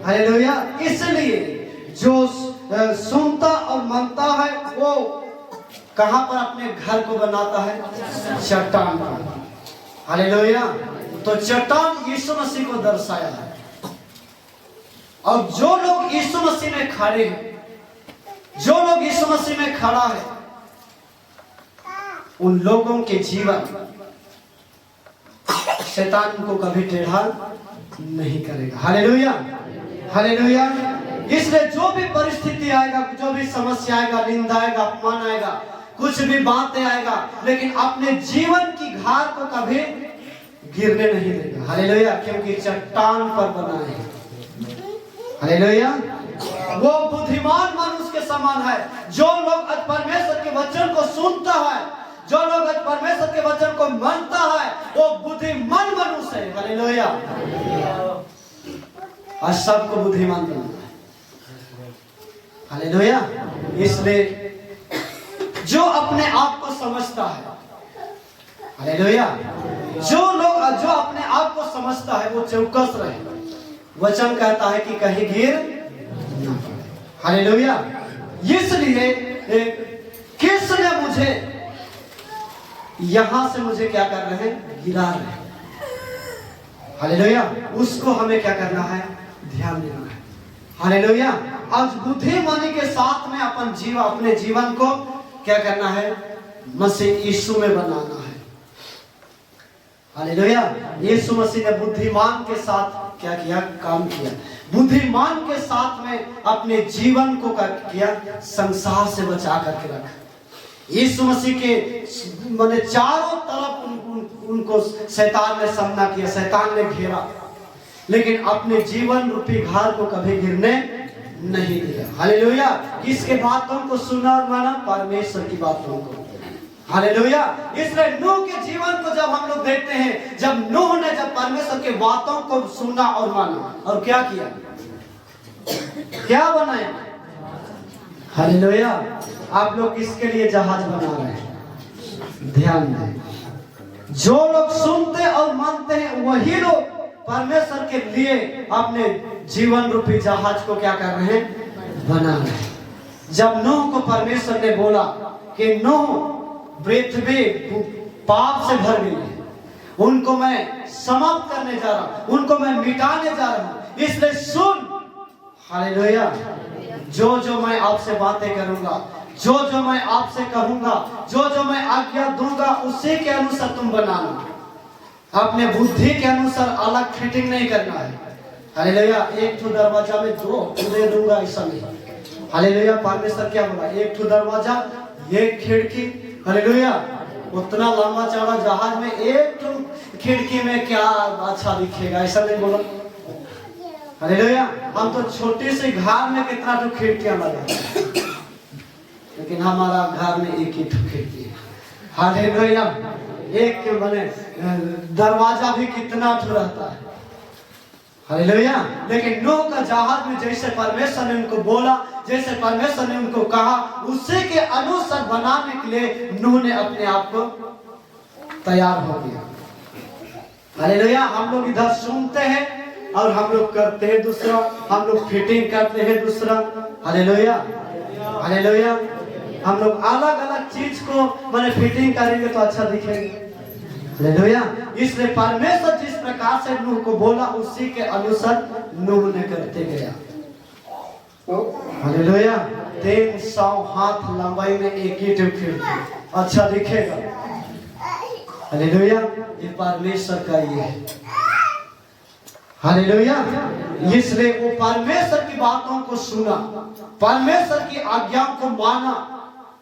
हालेलुया। इसलिए जो सुनता और मानता है वो कहां पर अपने घर को बनाता है? चट्टान पर। हालेलुया। तो चट्टान यीशु मसीह को दर्शाया है। और जो लोग यीशु मसीह में खड़े हैं, जो लोग यीशु मसीह में खड़ा है, उन लोगों के जीवन शैतान को कभी टेढ़ा नहीं करेगा। हालेलुया। हालेलुया। इसलिए जो भी परिस्थिति आएगा, जो भी समस्या आएगा, निंदा आएगा, अपमान आएगा, कुछ भी बातें आएगा, लेकिन अपने जीवन की घार को कभी गिरने नहीं देगा। हालेलुया। क्योंकि चट्टान पर बना है। हालेलुया। वो बुद्धिमान मनुष्य के समान है। जो लोग परमेश्वर के वचन को सुनता है, जो लोग परमेश्वर के वचन को मानता है, वो बुद्धिमान मनुष्य है। हालेलुया। और सबको बुद्धिमान बनना है। हालेलुया। इसलिए जो अपने आप को समझता है, हालेलुया, जो अपने आप को समझता है वो चौकस रहे। वचन कहता है कि कहीं गिर ना पड़े। हालेलुया। इसलिए किसने मुझे यहां से मुझे क्या कर रहे हैं? गिरा रहे हैं। हालेलुया। उसको हमें क्या करना है? ध्यान देना है। हालेलुया। आज बुद्धिमानी के साथ में अपने जीवन को क्या करना है? मसीह यीशु में बनाना है। हालेलुया। यीशु मसीह ने बुद्धिमान के साथ क्या किया? काम किया। बुद्धिमान के साथ में अपने जीवन को क्या किया? संसार से बचा करके रखा। यीशु मसीह के माने चारों तरफ उनको शैतान ने सामना किया, शैतान ने घेरा, लेकिन अपने जीवन रूपी घार को कभी गिरने नहीं दिया। हालेलुया। किसके बातों को सुना और माना? परमेश्वर की बातों को। हालेलुया। इसलिए नूह के जीवन को जब हम लोग देखते हैं, जब नूह ने जब परमेश्वर के बातों को सुना और माना और क्या किया? क्या बनाया? हालेलुया। आप लोग किसके लिए जहाज बना रहे हैं? ध्यान दें। जो लोग सुनते और मानते हैं वही लोग परमेश्वर के लिए अपने जीवन रूपी जहाज को क्या कर रहे हैं? बना रहे हैं। जब नूह को परमेश्वर ने बोला कि नूह पृथ्वी पाप से भर गई है, उनको मैं समाप्त करने जा रहा हूं, उनको मैं मिटाने जा रहा हूं, इसलिए सुन। हालेलुया। जो मैं आपसे बातें करूंगा, जो मैं आपसे कहूंगा, जो मैं आज्ञा दूंगा, उसी के अनुसार तुम बनाना। अपने बुद्धि के अनुसार अलग फिटिंग नहीं करना है। हालेलुया। एक ठो दरवाजा में दो दे दूंगा ऐसा नहीं। हालेलुया। परमेश्वर क्या बोला? एक ठो दरवाजा, एक खिड़की। हालेलुया। उतना लंबा चौड़ा जहाज में एक ठो खिड़की में क्या अच्छा दिखेगा? ऐसा नहीं बोला। हालेलुया। हम तो छोटी सी घर में कितना तो खिड़कियां लगा, लेकिन हमारा घर में एक ही खिड़की है। हालेलुया। एक बने दरवाजा भी कितना रहता है। हालेलुया। लेकिन नूह का जहाज में जैसे परमेश्वर ने उनको बोला, जैसे परमेश्वर ने उनको कहा, उसी के अनुसार बनाने के लिए नूह ने अपने आप को तैयार हो गया। हालेलुया। हम लोग इधर सुनते हैं और हम लोग करते हैं दूसरा, हम लोग फिटिंग करते हैं दूसरा। हालेलुया। हालेलुया। हम लोग अलग अलग चीज को माने फिटिंग करेंगे तो अच्छा दिखेगा। हालेलुया। इसलिए परमेश्वर जिस प्रकार से नूह को बोला उसी के अनुसार नूह ने करते गया। हालेलुया। 300 हाथ लंबाई में एक ही खिड़की, अच्छा दिखेगा। हालेलुया। ये परमेश्वर का ये है। हालेलुया। इसलिए वो परमेश्वर की बातों को सुना, परमेश्वर की आज्ञा को माना।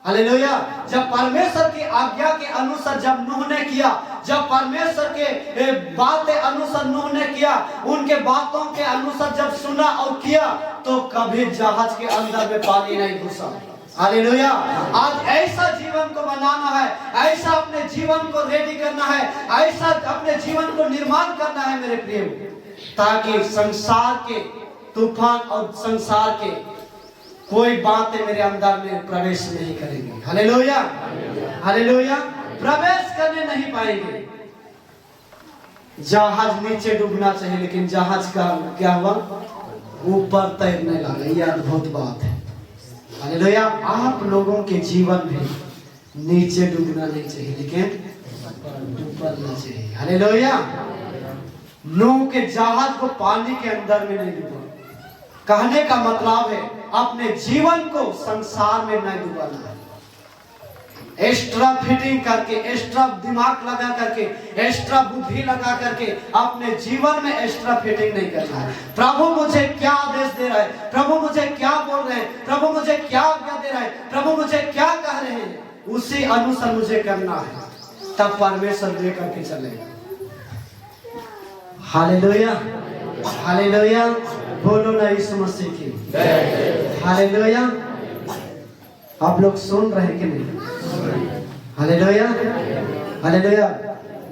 हालेलुया। जब परमेश्वर की आज्ञा के अनुसार जब नूह ने किया, जब परमेश्वर के बातें अनुसार नूह ने किया, उनके बातों के अनुसार जब सुना और किया, तो कभी जहाज के अंदर में पानी नहीं घुसा। हालेलुया। आज ऐसा जीवन को बनाना है, ऐसा अपने जीवन को रेडी करना है, ऐसा अपने जीवन को निर्माण करना है मेरे प्रिय, ताकि संसार के तूफान और संसार के कोई बातें मेरे अंदर में प्रवेश नहीं करेंगे। Hallelujah, hallelujah. प्रवेश करने नहीं पाएंगे। जहाज नीचे डूबना चाहिए, लेकिन जहाज का क्या हुआ, ऊपर तैरने लगा। यह अद्भुत बात है। हालेलुया। आप लोगों के जीवन में नीचे डूबना नहीं चाहिए, लेकिन ऊपर ना चाहिए। हालेलुया। नूह के जहाज को पानी के अंदर में नहीं डूबा। कहने का मतलब है अपने जीवन को संसार में नहीं डुबाना है। एक्स्ट्रा फिटिंग करके, एक्स्ट्रा दिमाग लगा करके, एक्स्ट्रा बुद्धि लगा करके अपने जीवन में एक्स्ट्रा फिटिंग नहीं करना है। प्रभु मुझे क्या आदेश दे रहा है, प्रभु मुझे क्या बोल रहे हैं, प्रभु मुझे क्या आज्ञा दे रहा है, प्रभु मुझे क्या कह रहे हैं, उसी अनुसार मुझे करना है, तब परमेश्वर लेकर के चलेगा। Hallelujah, hallelujah. बोलो ना यीशु मसीह की। हालेलुया। आप लोग सुन रहे कि नहीं? Hallelujah, hallelujah.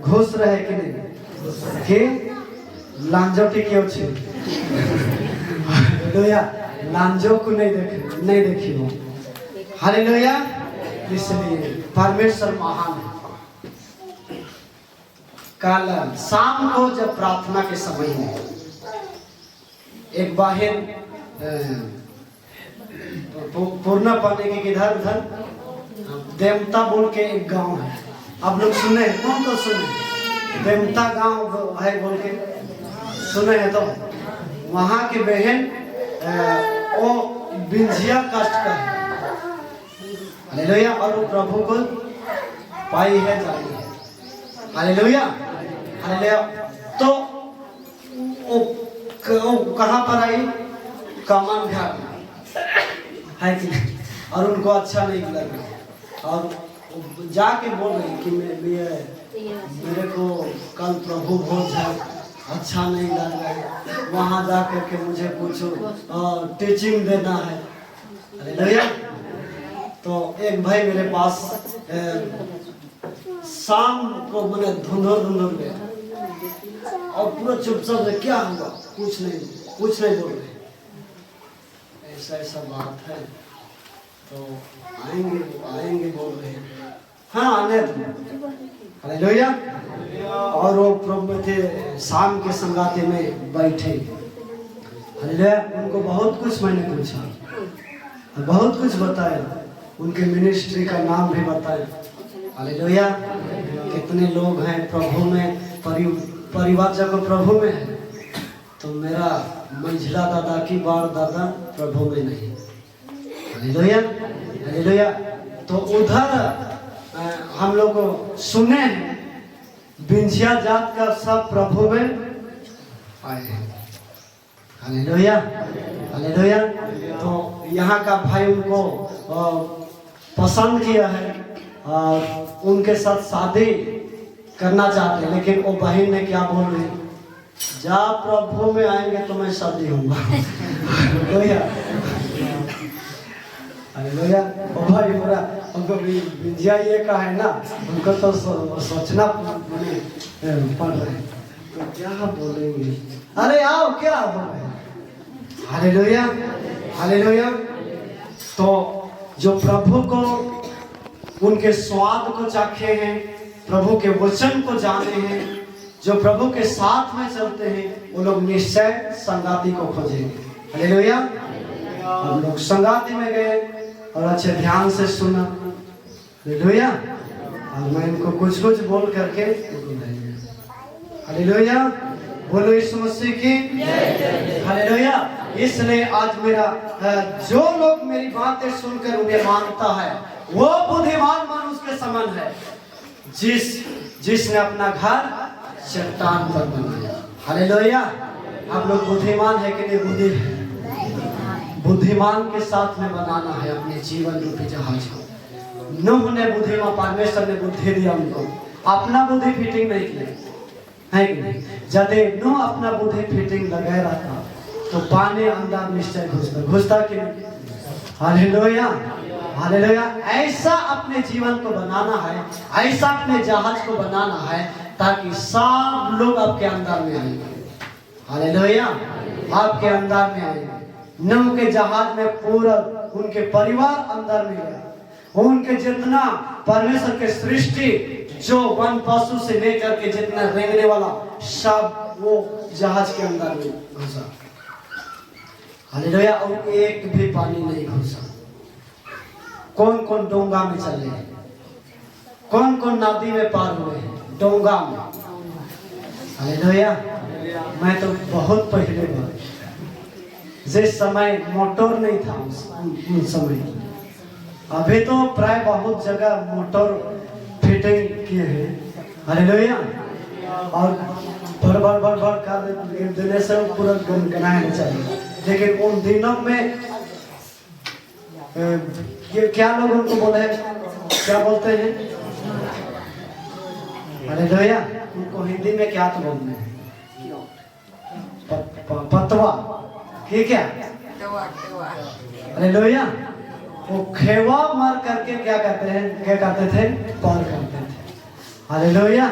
घुस रहे कि नहीं? कि लांजोटी क्यों छी? हालेलुया। लांजो को नहीं देखी हो। हालेलुया। इसलिए परमेश्वर महान है। कल शाम को जब प्रार्थना के समय में एक बाहर पूर्णा पाने के इधर उधर देवता बोल के एक गांव है। आप लोग सुने हैं? कौन तो सुने? देवता गांव है बोल के सुने हैं? तो वहां की बहन वो बिंजिया कास्ट का है। हालेलुया। और वो प्रभु को पाई है, जानी है। Hallelujah, hallelujah. तो वो कहाँ पर आई? कमान घाट है कि नहीं? और उनको अच्छा नहीं लगा और जाके बोल रही कि मेरे को कल प्रभु भोज है, अच्छा नहीं लग रहा है, वहाँ जा करके मुझे कुछ टीचिंग देना है। हालेलुया। तो एक भाई मेरे पास शाम को मैंने धुंधर गया और पूरा चुपचाप से क्या हुआ, कुछ नहीं बोल रहे। ऐसा बात है तो आएंगे बोल रहे हैं। हाँ, आने दो। हालेलुया। और वो प्रभु थे शाम के संगाते में बैठे। हालेलुया। उनको बहुत कुछ मैंने पूछा, बहुत कुछ बताया, उनके मिनिस्ट्री का नाम भी बताया। हालेलुया। कितने लोग हैं प्रभु में, परिवार जब प्रभु में है, तो मेरा मंझला दादा की बार दादा प्रभु में नहीं। Hallelujah, hallelujah. तो उधर हम लोग सुने हैं बिंजिया जात का सब प्रभु में आए हैं। Hallelujah, hallelujah. तो यहाँ का भाई उनको पसंद किया है और उनके साथ शादी करना चाहते हैं, लेकिन वो बहन ने क्या बोल रही, जा प्रभु में आएंगे तो मैं शादी होऊंगा। Hallelujah, hallelujah. ओ भाई मेरा उनको बिंजिया ये का है ना, उनको तो सोचना पड़ रहा है, तो क्या बोलेंगे? अरे आओ, क्या बोल रहे? Hallelujah, hallelujah. तो जो प्रभु को, उनके स्वाद को चाखे हैं, प्रभु के वचन को जाने हैं, जो प्रभु के साथ में चलते हैं, वो लोग निश्चय संगाती को खोजेंगे। हालेलुया। हम लोग संगाती में गए और अच्छे ध्यान से सुना। हालेलुया। और मैं इनको कुछ बोल करके, हालेलुया। बोलो यीशु मसीह की। हालेलुया। इसलिए आज मेरा जो लोग मेरी बातें सुनकर उन्हें मानता है, वो बुद्धिमान मनुष्य के समान है, जिसने अपना घर चट्टान पर बनाया। हालेलुया। आप लोग बुद्धिमान है कि नहीं? बुद्धिमान के साथ में बनाना है अपने जीवन रूपी जहाज को। नूह ने बुद्धि में, परमेश्वर ने बुद्धि दिया उनको, अपना बुद्धि फिटिंग नहीं किया है कि नहीं। यदि नूह अपना बुद्धि फिटिंग लगाए रहता तो पानी अंदर निश्चय घुसता कि नहीं। Hallelujah, hallelujah. ऐसा अपने जीवन को बनाना है, ऐसा अपने जहाज को बनाना है ताकि सब लोग आपके अंदर में आएंगे। हालेलुया, आपके अंदर में आएंगे। नूह के जहाज में पूरा उनके परिवार अंदर में गया, उनके जितना परमेश्वर के सृष्टि जो वन पशु से लेकर के जितना रेंगने वाला सब वो जहाज के अंदर में घुसा। हालेलुया। और एक भी पानी नहीं घुसा। कौन कौन डोंगा में चले, कौन कौन नदी में पार हुए हैं, डोंगा में। हालेलुया। मैं तो बहुत पहले बार, जिस समय मोटर नहीं था उस समय, अभी तो प्राय बहुत जगह मोटर फिटिंग किए हैं। हालेलुया। और भर कर देने से पूरा गनगनाना चाहिए। लेकिन उन दिनों में क्या लोग उनको बोले, क्या बोलते हैं? हालेलुया। उनको हिंदी में क्या तो बोलते हैं? पतवा, ठीक है। हालेलुया। वो खेवा मार करके क्या कहते हैं, क्या करते थे? पार करते थे। Hallelujah,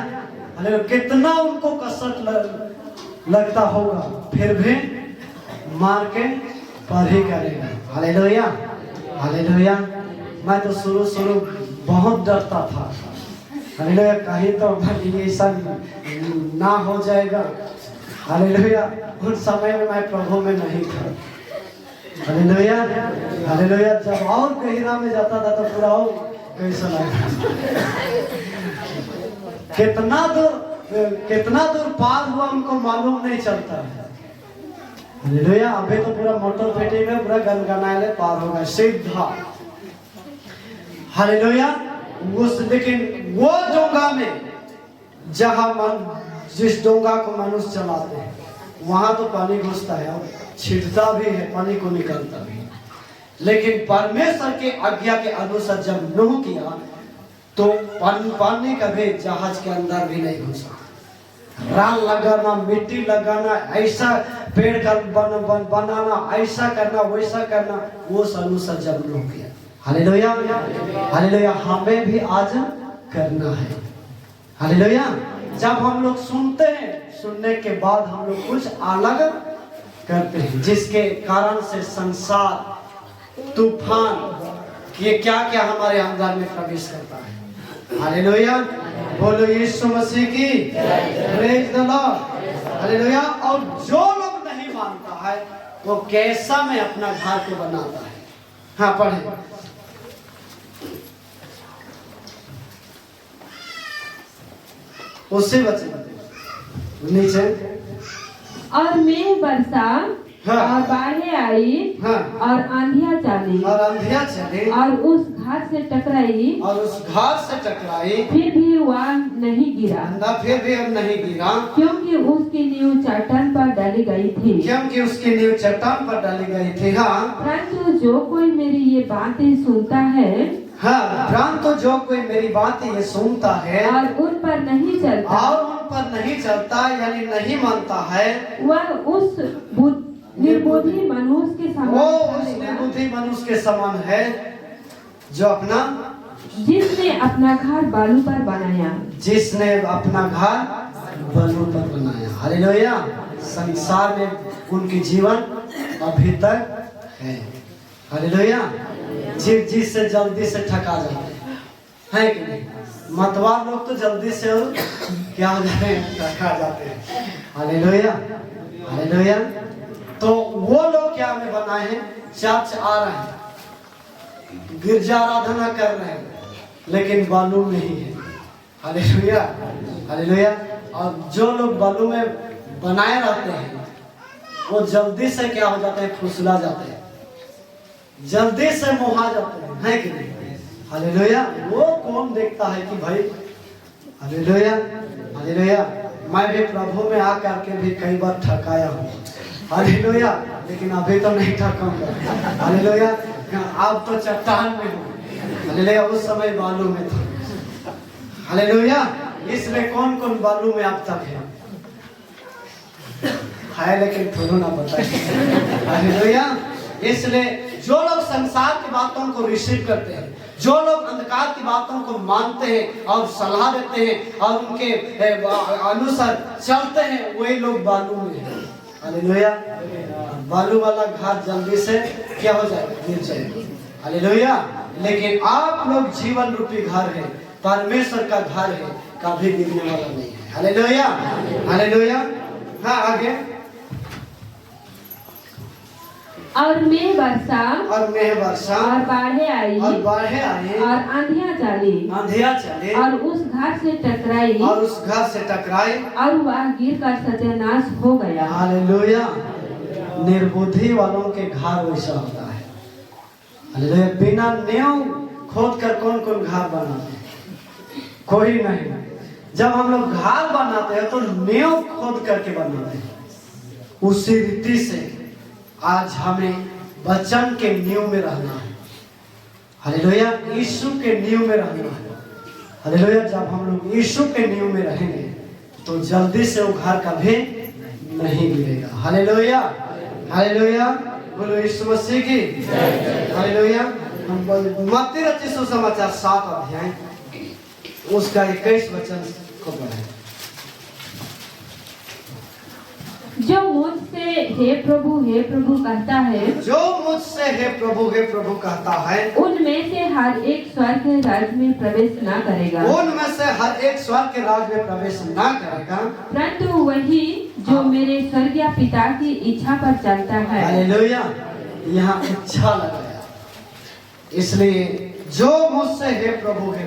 hallelujah. कितना उनको कसरत लगता होगा, फिर भी मार के पार ही करेगा। Hallelujah, hallelujah. मैं तो शुरू बहुत डरता था। हालेलुया, कहीं तो ये सब ना हो जाएगा। हालेलुया। उस समय में मैं प्रभु में नहीं था। Hallelujah, hallelujah. जब और गहरा में जाता था तो पूरा और कैसा लगा। कितना दूर पार हुआ उनको मालूम नहीं चलता है। हालेलुया। अभी तो पूरा मोटर पेटी में पूरा गनगनाए पार होगा सीधा। हालेलुया। लेकिन वो डोंगा में जहां जिस डोंगा को मनुष्य चलाते हैं वहां तो पानी घुसता है और छिड़ता भी है, पानी को निकलता भी है। लेकिन परमेश्वर के आज्ञा के अनुसार जब नूह किया तो पानी कभी जहाज के अंदर भी नहीं घुसा। राल लगाना, मिट्टी लगाना, ऐसा पेड़ का बनाना, ऐसा करना, वैसा करना, वो अनुसार जब नूह किया। Hallelujah, hallelujah. हमें भी आज करना है। हालेलुया। जब हम लोग सुनते हैं, सुनने के बाद हम लोग कुछ अलग करते हैं जिसके कारण से संसार तूफान ये क्या क्या हमारे अंदर में प्रवेश करता है। हालेलुया। बोलो यीशु मसीह की प्रेज द लॉर्ड। हालेलुया। और जो लोग नहीं मानता है वो कैसा में अपना घर को बनाता है। हाँ, पढ़े। उससे बचे नीचे। और मेघ बरसा, हाँ। और बाढ़ें आई, हाँ। और आंधियां चली, और आंधियां चली, और उस घाट से टकराई, और उस घाट से टकराई, फिर भी वह नहीं गिरा, फिर भी अब नहीं गिरा, क्योंकि उसकी नींव चट्टान पर डाली गई थी। क्योंकि उसकी नींव चट्टान पर डाली गई थी। हाँ। परंतु जो कोई मेरी ये बातें सुनता है, हाँ, परंतु जो कोई मेरी बातें ये सुनता है और उन पर नहीं चलता, और उन पर नहीं चलता यानी नहीं मानता है, वह उस निर्बुद्धि मनुष्य के वो उस समान है, निर्बुद्धि मनुष्य के समान है जो जिसने अपना घर बालू पर बनाया, जिसने अपना घर बालू पर बनाया। हालेलुया। संसार में उनकी जीवन अभी तक है। हालेलुया। जिससे जल्दी से ठका जाते हैं कि नहीं? मतवार लोग तो जल्दी से और क्या हो जाते हैं, ठका जाते हैं। Hallelujah, hallelujah. तो वो लोग क्या में बनाए हैं, चर्च आ रहे हैं, गिरजा आराधना कर रहे हैं, लेकिन बालू में ही है। Hallelujah, hallelujah. और जो लोग बालू में बनाए रहते हैं वो जल्दी से क्या हो जाते हैं, फुसला जाते हैं, जल्दी से मोहा जाते हैं, है कि नहीं? हालेलुया। वो कौन देखता है कि भाई, हालेलुया, हालेलुया। मैं भी प्रभु में आकर के भी कई बार ठकाया हूँ। हालेलुया। लेकिन अभी तो नहीं ठकाऊंगा। हालेलुया। अब तो चट्टान में हूँ। हालेलुया, उस समय बालू में था। हालेलुया, इसमें कौन कौन बालू में अब तक है लेकिन थोड़ा ना पता है। हालेलुया, इसलिए जो लोग संसार की बातों को रिसीव करते हैं, जो लोग अंधकार की बातों को मानते हैं और सलाह देते हैं और उनके अनुसार चलते हैं, वही लोग बालू में हैं। हालेलुया, बालू वाला घाट जल्दी से क्या हो जाएगा, गिर जाएगा। हालेलुया, लेकिन आप लोग जीवन रूपी घर है, परमेश्वर का घर है, कभी गिरने वाला नहीं है। Hallelujah, hallelujah. हाँ, आगे। और मेघ वर्षा और बाढ़ें आई और आंधियां चली और उस घाट से टकराई और वह गिर कर सत्यानाश हो गया। हालेलुया, निर्बुद्धि वालों के घर वैसा होता है। हालेलुया, बिना नींव खोद कर कौन कौन घर बनाते हैं? कोई नहीं। जब हम लोग घर बनाते हैं तो नींव खोद करके बनाते हैं। उसी रीति से आज हमें वचन के नींव में रहना है। हालेलुया, यीशु के नींव में रहना है। हालेलुया, जब हम लोग यीशु के नींव में रहेंगे तो जल्दी से वो घर कभी नहीं गिरेगा। हालेलुया, हालेलुया, बोलो यीशु मसीह की। हालेलुया। हम मत्ती रचित सुसमाचार 7 अध्याय उसका 21 वचन को पढ़ें। जो मुझसे हे प्रभु कहता है, जो मुझसे हे प्रभु कहता है, उनमें से हर एक स्वर्ग के राज्य में प्रवेश न करेगा। परंतु वही जो मेरे स्वर्गीय पिता की इच्छा पर चलता है। हालेलुया, यहाँ इच्छा लगाया, इसलिए जो मुझसे हे प्रभु है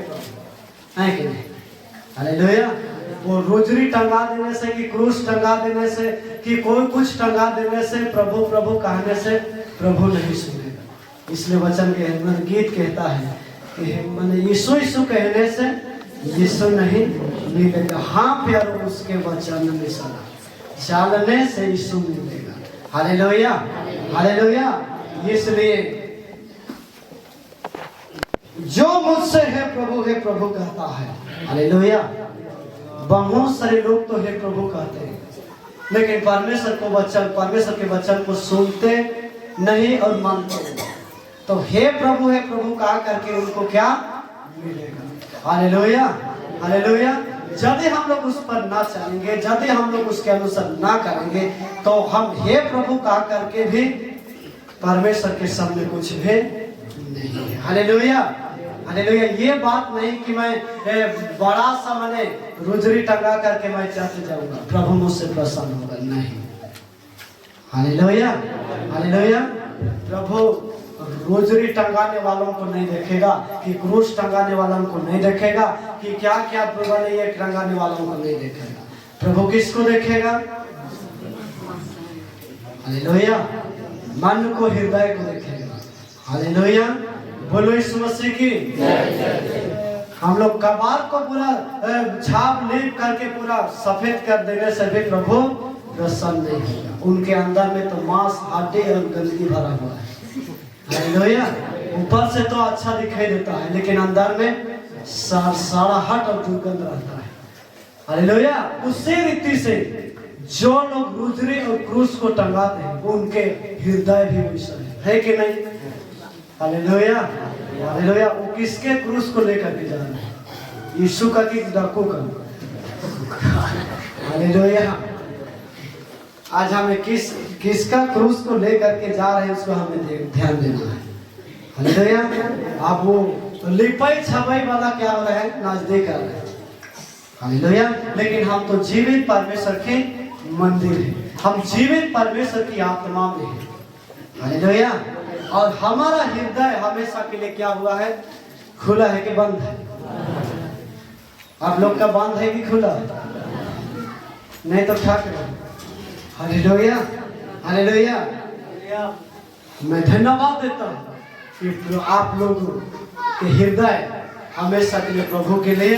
कि नहीं। हालेलुया, वो रोजरी टंगा देने से कि क्रूस टंगा देने से कि कोई कुछ टंगा देने से, प्रभु प्रभु कहने से प्रभु नहीं सुनेगा। इसलिए वचन के गीत कहता है कि मैंने यीशु यीशु कहने से यीशु नहीं मिलेगा। हाँ प्यारो, उसके वचन में चलने से यीशु मिलेगा। Hallelujah, hallelujah. इसलिए जो मुझसे है प्रभु कहता है। हालेलुया, बहुत सारे लोग तो हे प्रभु कहते हैं लेकिन परमेश्वर के वचन को सुनते नहीं और मानते नहीं। तो हे प्रभु कहा करके उनको क्या मिलेगा। Hallelujah, hallelujah. यदि हम लोग उस पर ना चलेंगे, यदि हम लोग उसके अनुसार ना करेंगे तो हम हे प्रभु कहा करके भी परमेश्वर के सामने कुछ भी नहीं है। Hallelujah, hallelujah. ये बात नहीं कि मैं बड़ा सा मैंने रोजरी टंगा करके मैं चर्च जाऊंगा, प्रभु मुझसे प्रसन्न होगा, नहीं। Hallelujah, hallelujah. प्रभु रोजरी टंगाने वालों को नहीं देखेगा, कि क्रूस टंगाने वालों को नहीं देखेगा, कि क्या क्या ये टंगाने वालों को नहीं देखेगा। प्रभु किसको देखेगा? हालेलुया, मन को, हृदय को देखेगा। हालेलुया, बोलो यीशु मसीह की। हम लोग कबार को पूरा छाप लीप करके पूरा सफेद कर देने से भी प्रभु प्रसन्न नहीं होगा। उनके अंदर में तो मांस, हड्डी और गंदगी भरा हुआ है। हालेलुया, ऊपर से तो अच्छा दिखाई देता है लेकिन अंदर में सारा हट और दुर्गंध रहता है। हालेलुया, उसी रीति से जो लोग रोजरी और क्रूस को टंगाते हैं उनके हृदय भी वैसा है कि नहीं। Hallelujah, hallelujah. वो किसके क्रूस को लेकर के जा रहे हैं? यीशु का कि डाकू का? हालेलुया। आज हमें किसका क्रूस को लेकर के जा रहे हैं उसको हमें ध्यान देना है। हालेलुया। अब वो लिपाई छपाई वाला क्या हो रहा है, नजदीक आ रहा है। हालेलुया। लेकिन हम तो जीवित परमेश्वर के मंदिर है, हम जीवित परमेश्वर की आत्मा में है। हालेलुया। और हमारा हृदय हमेशा के लिए क्या हुआ है? खुला है कि बंद है? आप लोग का बंद है कि खुला है? नहीं तो ठाक है। Hallelujah, hallelujah. मैं धन्यवाद देता हूँ कि आप लोगों के हृदय हमेशा के लिए प्रभु के लिए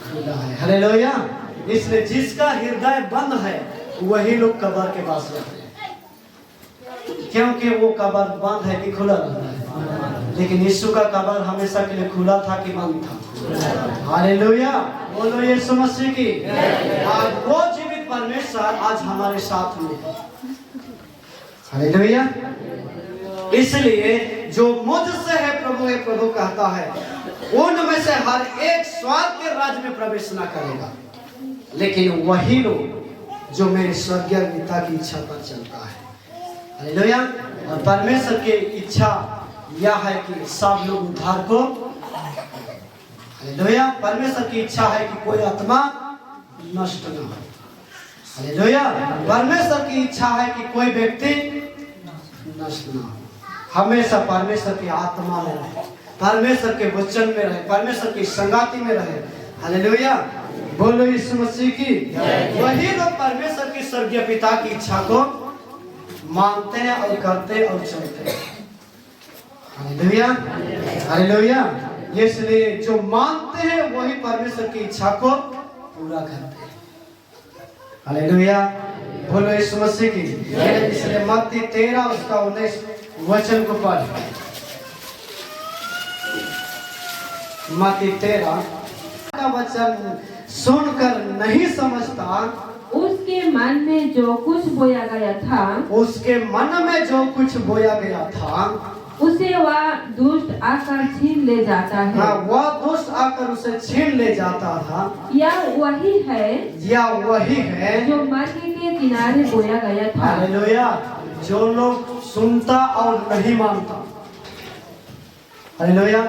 खुला है। हालेलुया। इसलिए जिसका हृदय बंद है वही लोग कब्र के पास जाते हैं, क्योंकि वो कब्र बंद है कि खुला रहता है। लेकिन यीशु का कब्र हमेशा के लिए खुला था कि बंद था? हालेलुया, बोलो यीशु मसीह की। आज वो जीवित परमेश्वर आज हमारे साथ में है। हालेलुया। इसलिए जो मुझसे है प्रभु कहता है, उनमें से हर एक स्वर्ग के राज्य में प्रवेश ना करेगा, लेकिन वही लोग जो मेरे स्वर्गीय पिता की इच्छा पर चलता है। हालेलुया। और परमेश्वर की इच्छा यह है कि सब लोग उद्धार को, हालेलुया, परमेश्वर की इच्छा है कि कोई आत्मा नष्ट न हो। हालेलुया। परमेश्वर की इच्छा है कि कोई व्यक्ति नष्ट न हो, हमेशा परमेश्वर की आत्मा में रहे, परमेश्वर के वचन में रहे, परमेश्वर की संगाति में रहे। हालेलुया, बोलो यीशु मसीह की। वही लोग परमेश्वर की स्वर्गीय पिता की इच्छा को मानते हैं और करते और चलते हैं। Hallelujah, hallelujah. इसलिए जो मानते हैं वही परमेश्वर की इच्छा को पूरा करते हैं। हालेलुया, बोलो यीशु मसीह की। इसलिए मत्ती 13 उसका 19 वचन को पढ़। मत्ती 13 का वचन सुनकर नहीं समझता, उसके मन में जो कुछ बोया गया था, उसके मन में जो कुछ बोया गया था, उसे वह दुष्ट आकर छीन ले जाता है। हाँ, वह दुष्ट आकर उसे छीन ले जाता था। या वही है जो मार्ग के किनारे बोया गया था। हालेलुया। जो लोग सुनता और नहीं मानता, हालेलुया,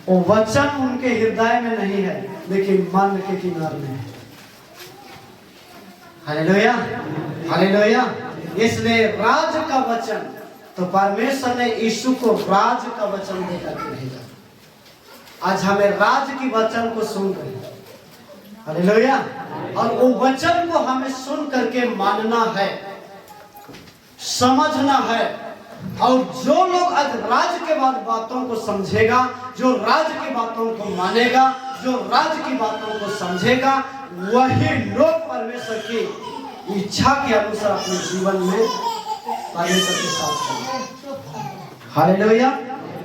वो वचन उनके हृदय में नहीं है, लेकिन मन के किनारे में है। Hallelujah, hallelujah. इसलिए राज का वचन, तो परमेश्वर ने यीशु को राज का वचन देकर के भेजा। आज हमें राज की वचन को सुन रहे हैं। हालेलुया। और वो वचन को हमें सुन करके मानना है, समझना है। और जो लोग आज राज के बाद बातों को समझेगा, जो राज की बातों को मानेगा, जो राज की बातों को समझेगा, वही लोग परमेश्वर की इच्छा के अनुसार अपने जीवन में परमेश्वर के साथ चलेंगे। हालेलुया।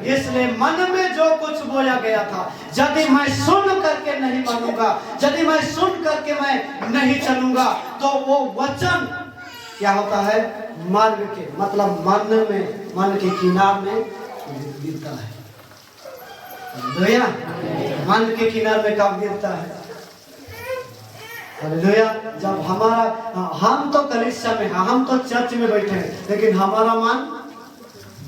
इसलिए मन में जो कुछ बोया गया था, यदि मैं सुन करके नहीं मानूंगा, यदि मैं सुन करके मैं नहीं चलूंगा, तो वो वचन क्या होता है? मार्ग के मतलब मन के किनार में गिरता है। हालेलुया। मन के किनार में कब गिरता है? हालेलुया। जब हम तो कलीसिया में, हम तो चर्च में बैठे हैं, लेकिन हमारा मन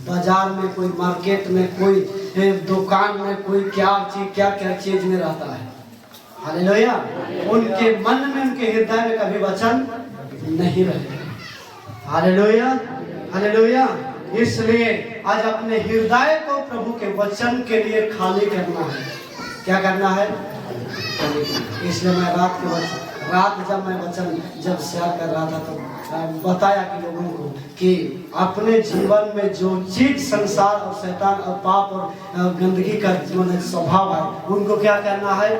बाजार में, कोई मार्केट में, कोई दुकान में, कोई क्या चीज में रहता है। हालेलुया। उनके मन में, उनके हृदय में कभी वचन नहीं रहेगा। Hallelujah, hallelujah. इसलिए आज अपने हृदय को प्रभु के वचन के लिए खाली करना है। क्या करना है? इसलिए मैं रात जब मैं वचन शेयर कर रहा था, तो बताया कि लोगों को कि अपने जीवन में जो चीज संसार और शैतान और पाप और गंदगी का स्वभाव है, उनको क्या करना है?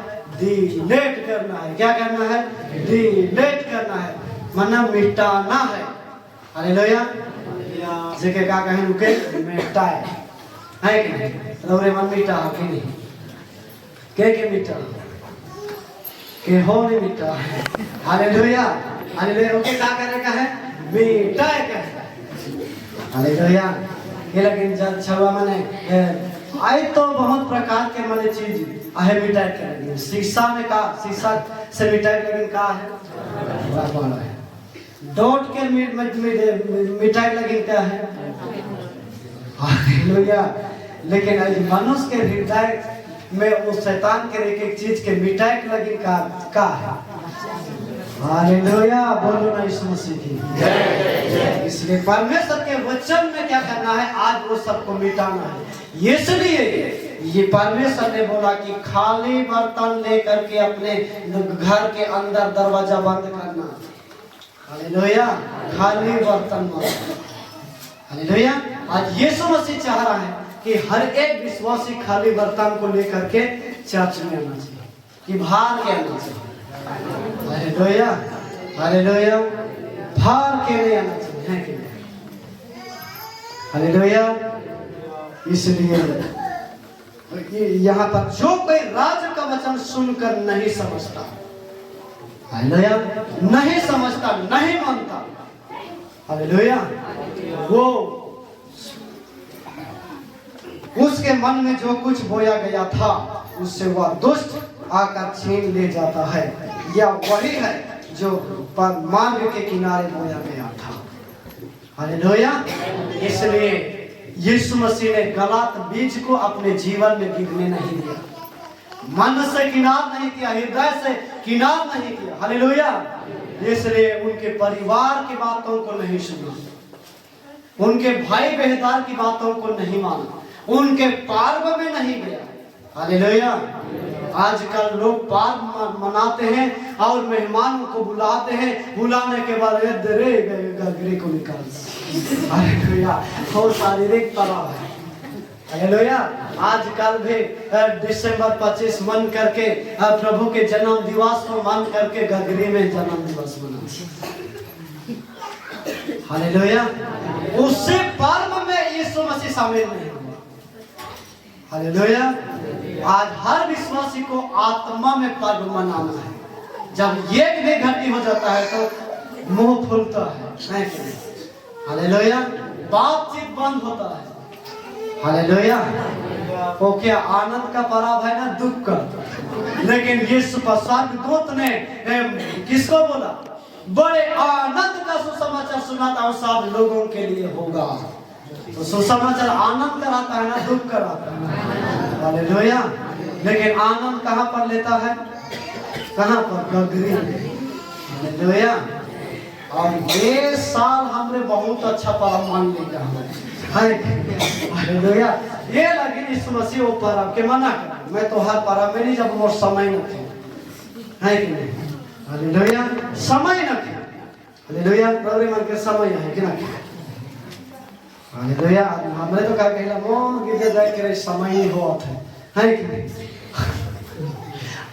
डिलीट करना है। क्या करना है? डिलीट करना है, मतलब मिटाना है। हालेलुया। जेके का कहें रुके मिटाए है कि नहीं? रौरे मन मिटा कि नहीं? के मिटा के हो नहीं मिटा है। Hallelujah, hallelujah. रुके का करे का है? मिटाए का है। हालेलुया। ये लेकिन जब छवा मने आई तो बहुत प्रकार के मने चीज आहे मिटाए करेंगे। शीशा में का, शीशा से मिटाए, लेकिन का है? बड़ा है। डॉट के मिटाई लगी क्या है? हालेलुया। लेकिन मनुष्य के हृदय में उस शैतान के एक चीज के मिटाई लगी का है। हालेलुया, बोलो ना यीशु मसीह की। इसलिए परमेश्वर के वचन में क्या करना है? आज वो सबको मिटाना है। इसलिए ये परमेश्वर ने बोला कि खाली बर्तन लेकर के अपने घर के अंदर दरवाजा बंद करना। हालेलुया। खाली बर्तन मत। हालेलुया। आज यीशु मसीह चाह रहा है कि हर एक विश्वासी खाली बर्तन को लेकर के चर्च में आना चाहिए, कि बाहर के आना चाहिए। Hallelujah, hallelujah. बाहर के नहीं आना चाहिए, है कि नहीं? हालेलुया। इसलिए यहाँ पर जो कोई राज का वचन सुनकर नहीं समझता, हालेलुया, नहीं समझता, नहीं मानता, हालेलुया, वो उसके मन में जो कुछ बोया गया था उससे वह दुष्ट आकर छीन ले जाता है। यह वही है जो मार्ग के किनारे बोया गया था, हालेलुया। इसलिए यीशु मसीह ने गलत बीज को अपने जीवन में गिरने नहीं दिया, मन से किनार नहीं किया, हृदय से किनार नहीं किया, हालेलुया। इसलिए उनके परिवार की बातों को नहीं सुना, उनके भाई बहनदार की बातों को नहीं माना, उनके पर्व में नहीं गया, हालेलुया। आजकल लोग पर्व मनाते हैं और मेहमानों को बुलाते हैं, बुलाने के बाद गगरे को निकाल, हालेलुया, और शारीरिक तनाव है, हालेलुया। आजकल भी दिसंबर 25 मन करके प्रभु के जन्म दिवस को मान करके गगरी में जन्म दिवस मनाते, हालेलुया। उससे पर्व में यीशु मसीह शामिल नहीं हुआ, हालेलुया। आज हर विश्वासी को आत्मा में पर्व मनाना है। जब ये भी घटी हो जाता है तो मुंह खुलता है, हालेलुया, बातचीत बंद होता है, हालेलुया। वो क्या आनंद का पर्व है ना दुख का, लेकिन यीशु का स्वर्गदूत ने किसको बोला? बड़े आनंद का सुसमाचार सुना था, सब लोगों के लिए होगा। तो सुसमाचार आनंद कराता है ना दुख कराता है, हालेलुया। लेकिन आनंद कहाँ पर लेता है? कहाँ पर? गगरी में, हालेलुया। और ये साल हमने बहुत अच्छा पर्व मान लिया, हालेलुया। ये लगे यीशु मसीह वो पर्व के मना कर, मैं तो हर पर्व में नहीं, जब वो समय न थे, है कि नहीं, हालेलुया, समय न थे, हालेलुया, प्रभु मन के समय है कि ना, हालेलुया। हमने तो कहा कहला मोन गिरजे जाए के समय ही होत है कि नहीं,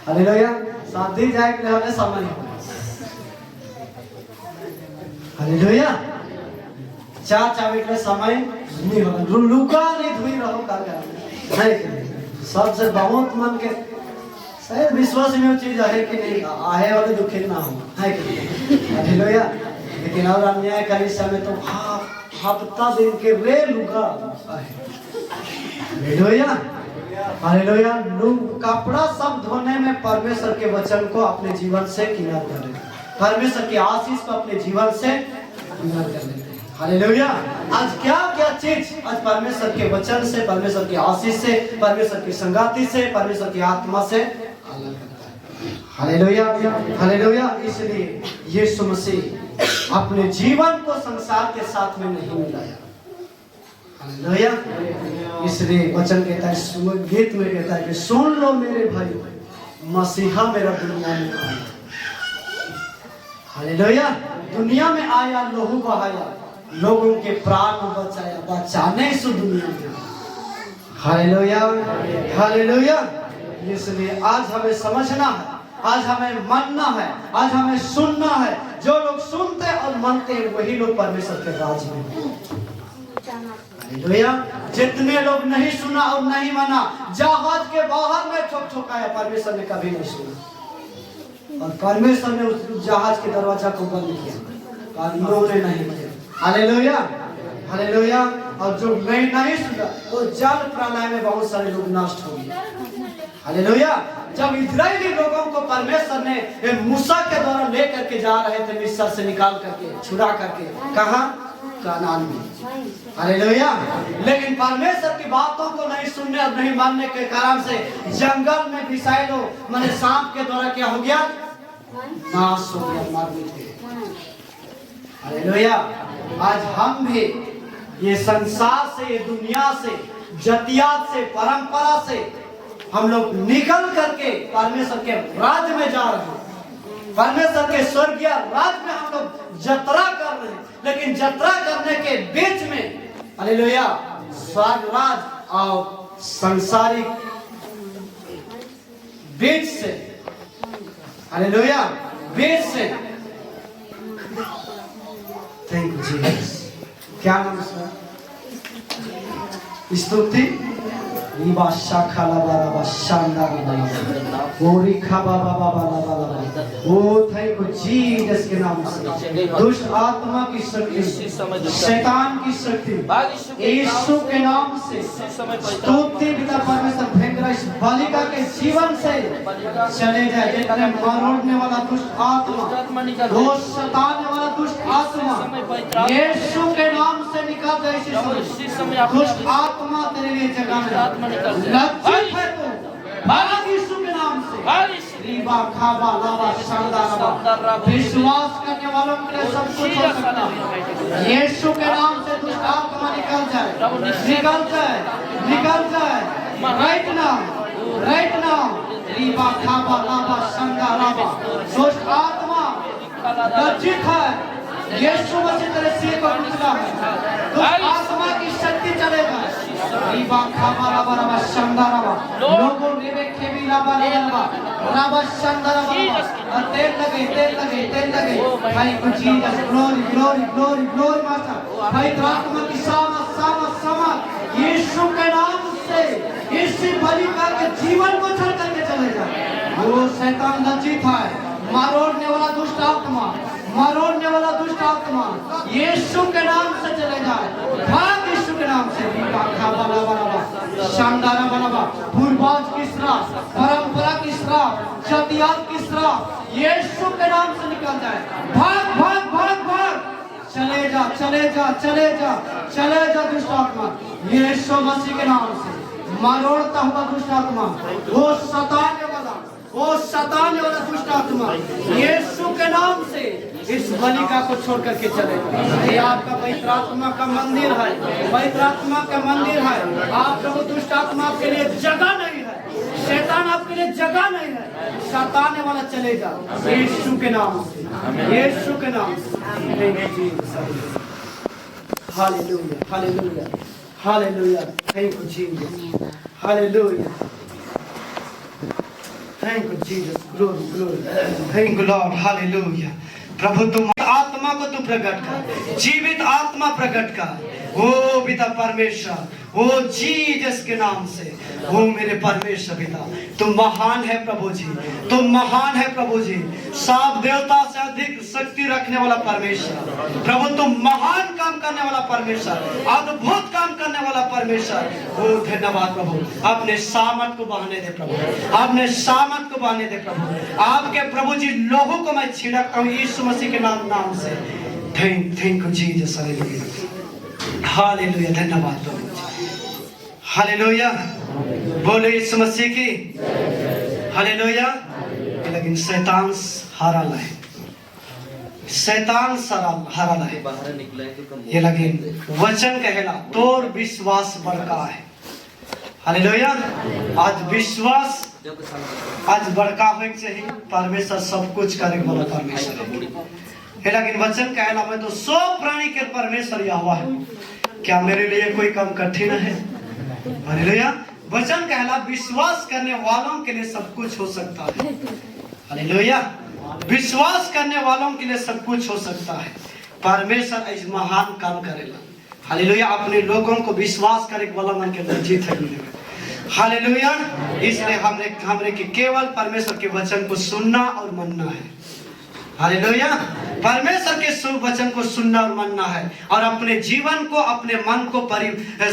हालेलुया। शादी जाए के हमें समय हो, हालेलुया। चाचा बेटे समय नहीं हो, लुका नहीं धुई रहो का है कि नहीं। सबसे बहुत मन के शायद विश्वास में वो चीज है कि नहीं, आए वाले दुखी ना हो, है कि नहीं, हालेलुया। लेकिन और अन्याय करी समय तो हफ्ता दिन के रे लुका, हालेलुया, हालेलुया। कपड़ा सब धोने में परमेश्वर के वचन को अपने जीवन से किनार कर लेते, परमेश्वर की आशीष को अपने जीवन से किनार कर लेते, हालेलुया। आज क्या क्या चीज आज परमेश्वर के वचन से, परमेश्वर की आशीष से, परमेश्वर की संगाति से, परमेश्वर की आत्मा से अलग करता है, हालेलुया, हालेलुया। इसलिए यीशु मसीह अपने जीवन को संसार के साथ में नहीं मिलाया, हालेलुया। इसलिए वचन कहता है, गीत में कहता है कि सुन लो मेरे भाई, मसीहा मेरा दुनिया में आया, हालेलुया। दुनिया में आया, लहू बहाया, लोगों के प्राण बचाया, बचाने से दुनिया में, हालेलुया, हालेलुया। इसलिए आज हमें समझना है, आज हमें मानना है, आज हमें सुनना है। जो लोग सुनते और मानते हैं वही लोग परमेश्वर के राज में, हालेलुया। जितने लोग नहीं सुना और नहीं माना, जहाज के बाहर में ठोक ठोकाया, परमेश्वर ने कभी नहीं सुना, और परमेश्वर ने उस जहाज के दरवाजा को बंद किया, उन्होंने नहीं किया, हालेलुया, हालेलुया। और जो नहीं सुना वो जल प्रलय में बहुत सारे लोग नष्ट हो गए, हालेलुया। जब इजरायली लोगों को परमेश्वर ने मूसा के द्वारा लेकर के जा रहे थे, मिस्र से निकाल करके, छुड़ा करके, कहाँ? कनान में, हालेलुया। लेकिन परमेश्वर की बातों को नहीं सुनने और नहीं मानने के कारण से जंगल में बिसाइलो माने सांप के द्वारा क्या हो गया? नाश हो गया, मर गए, हालेलुया। आज हम भी ये संसार से, ये दुनिया से, जतियात से, परंपरा से हम लोग निकल करके परमेश्वर के राज्य में जा रहे हैं, परमेश्वर के स्वर्गीय राज्य में हम लोग यात्रा कर रहे हैं। लेकिन यात्रा करने के बीच में, हालेलुया, स्वर्ग राज्य और संसारिक बीच से, हालेलुया, बीच से, थैंक यू जीसस। क्या नाम है? स्तुति रीबा शाखा लाबा लाबा शानदार ओरी खाबा बाबा बाबा बाबा। ओ थैंक यू जीसस के नाम से दुष्ट आत्मा की शक्ति, शैतान की शक्ति यीशु के नाम से स्तुति पिता परमेश्वर फेंक इस बालिका के जीवन से चले जाए। जितने मरोड़ने वाला दुष्ट आत्मा, रोज सताने वाला दुष्ट आत्मा यीशु के नाम से निकल जाए। इसी समय दुष्ट आत्मा तेरे लिए जगह में लज्जित है तो भाग यीशु के नाम से। रीबा खाबा लाबा शानदार। विश्वास करने वालों के लिए सब कुछ हो सकता है। यीशु के नाम से दुष्ट आत्मा निकल जाए, निकल जाए, निकल जाए। राइट नाउ रीबा खाबा लाबा शानदार। दुष्ट आत्मा लज्जित है। यीशु मसीह तेरे सिर को उठा है। दुष्ट आत्मा की शक्ति चलेगा। रीबा खाबा लाबा लाबा शानदार। लोगों ने खेबी लाबा लाबा लाबा शानदार। तेल लगे, तेल लगे, तेल लगे। भाई कुछ Jesus glory glory glory glory master. भाई आत्मा की सामर्थ सामर्थ सामर्थ यीशु के नाम से इसी बालिका के जीवन को छोड़ करके चले जाए। वो शैतान लज्जित है। मारोड़ने वाला दुष्ट आत्मा, मारोड़ने वाला दुष्ट आत्मा यीशु के नाम से चले जाए। भाग यीशु के नाम से। शानदार बनावा। पूर्वज की श्राप, परंपरा की श्राप, जातियात की श्राप यीशु के नाम से निकल जाए। भाग भाग भाग भाग। चले जा चले जा चले जा चले जा दुष्ट आत्मा यीशु मसीह के नाम से। मारोड़ता हुआ दुष्ट आत्मा, वो सताने वाला दुष्ट आत्मा यीशु के नाम से इस बालिका को छोड़ करके चले। ये आपका पवित्र आत्मा का मंदिर है, पवित्र आत्मा का मंदिर है। आप प्रभु दुष्ट आत्मा आपके लिए जगह नहीं है, शैतान आपके लिए जगह नहीं है। सताने वाला चले जा यीशु के नाम से, यीशु के नाम से। Hallelujah hallelujah hallelujah. Thank you Jesus. Hallelujah. Thank you Jesus, glory, glory. Thank you Lord, hallelujah. प्रभु तुम आत्मा को तू प्रकट कर, जीवित आत्मा प्रकट कर। ओ पिता परमेश्वर, ओ जीसस के नाम से, ओ मेरे परमेश्वर पिता, तुम महान है प्रभु जी, तुम महान है प्रभु जी। सात देवता से अधिक शक्ति रखने वाला परमेश्वर प्रभु, तुम महान काम करने वाला परमेश्वर, अद्भुत काम करने वाला परमेश्वर। ओ धन्यवाद प्रभु। अपने सामर्थ को बहाने दे प्रभु, अपने सामर्थ को बहाने दे प्रभु। आपके प्रभु जी लोगों को मैं छिड़कता हूँ यीशु मसीह के नाम से। Thank you Jesus. हालेलुया। धन्यवाद प्रभु। हालेलुया। बोलो यीशु मसीह की हालेलुया। लेकिन शैतान हारा है, शैतान हारा है। ये लेकिन वचन कहला तोर विश्वास बड़का है। हालेलुया। आज विश्वास आज बड़का होने चाहिए। परमेश्वर सब कुछ करे वाला परमेश्वर है। लेकिन वचन कहला मैं तो 100 प्राणी के परमेश्वर यहोवा है, क्या मेरे लिए कोई काम कठिन है? हालेलुया। वचन कहला विश्वास करने वालों के लिए सब कुछ हो सकता है। हालेलुया। विश्वास करने वालों के लिए सब कुछ हो सकता है। परमेश्वर इस महान काम करेला। हालेलुया। अपने लोगों को विश्वास करे वाला मन के जीत है। हालेलुया। इसलिए हमने के केवल परमेश्वर के वचन को सुनना और मानना है। हालेलुया। परमेश्वर के वचन को सुनना और मानना है और अपने जीवन को, अपने मन को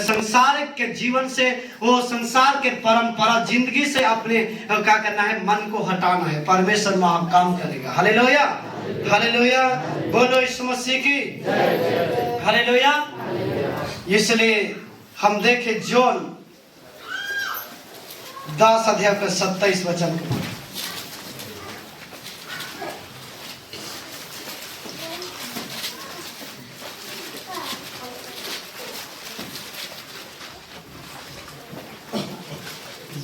संसार के जीवन से, वो संसार के परंपरा जिंदगी से अपने क्या करना है, मन को हटाना है। परमेश्वर महा काम करेगा। Hallelujah hallelujah. बोलो यीशु मसीह की हालेलुया। इसलिए हम देखें जॉन 10 अध्याय का 27 वचन।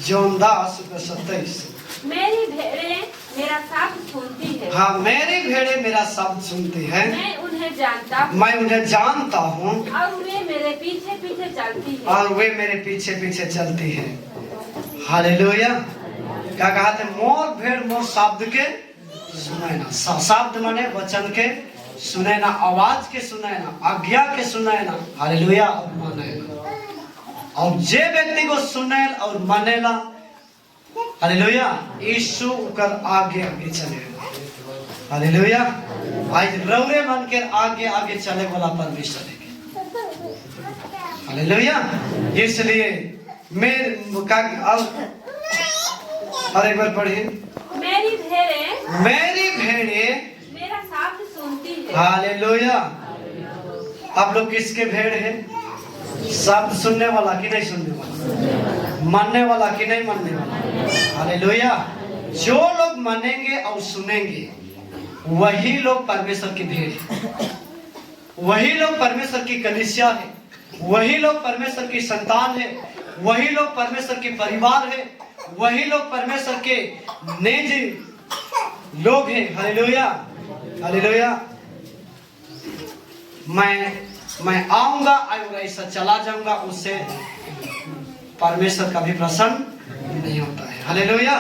जॉन 10:27। मेरी भेड़ें मेरा शब्द सुनती है। हाँ, मेरी भेड़ें मेरा शब्द सुनती है। मैं उन्हें जानता हूँ। मैं उन्हें जानता हूँ। और वे मेरे पीछे पीछे चलती है। और वे मेरे पीछे पीछे चलती है। हालेलुया। क्या कहा थे? मोर भेड़ मोर शब्द के सुने ना। शब्द माने वचन के सुने ना, आवाज के सुने सुनाए ना, आज्ञा के सुनाए ना, हालेलुया, और मानेला। और जे व्यक्ति को सुनेल और मानेला, हालेलुया, यीशु कर आगे आगे चलेगा, हालेलुया। आज रौरे मन के आगे आगे चले वाला परमेश्वर है, हालेलुया। इसलिए और एक बार पढ़िए, मेरी भेड़ें मेरा शब्द सुनती है, हालेलुया। आप लोग किसके भेड़ हैं? शब्द सुनने वाला कि नहीं सुनने वाला, मानने वाला कि नहीं मानने वाला, हालेलुया। जो लोग मानेंगे और सुनेंगे वही लोग परमेश्वर की भेड़ है, वही लोग परमेश्वर की कलीसिया है, वही लोग परमेश्वर की संतान है, वही लोग परमेश्वर के परिवार है, वही लोग परमेश्वर के निजी लोग हैं, हालेलुया, हालेलुया। मैं आऊंगा और ऐसा चला जाऊंगा, उससे परमेश्वर कभी प्रसन्न नहीं होता है, हालेलुया।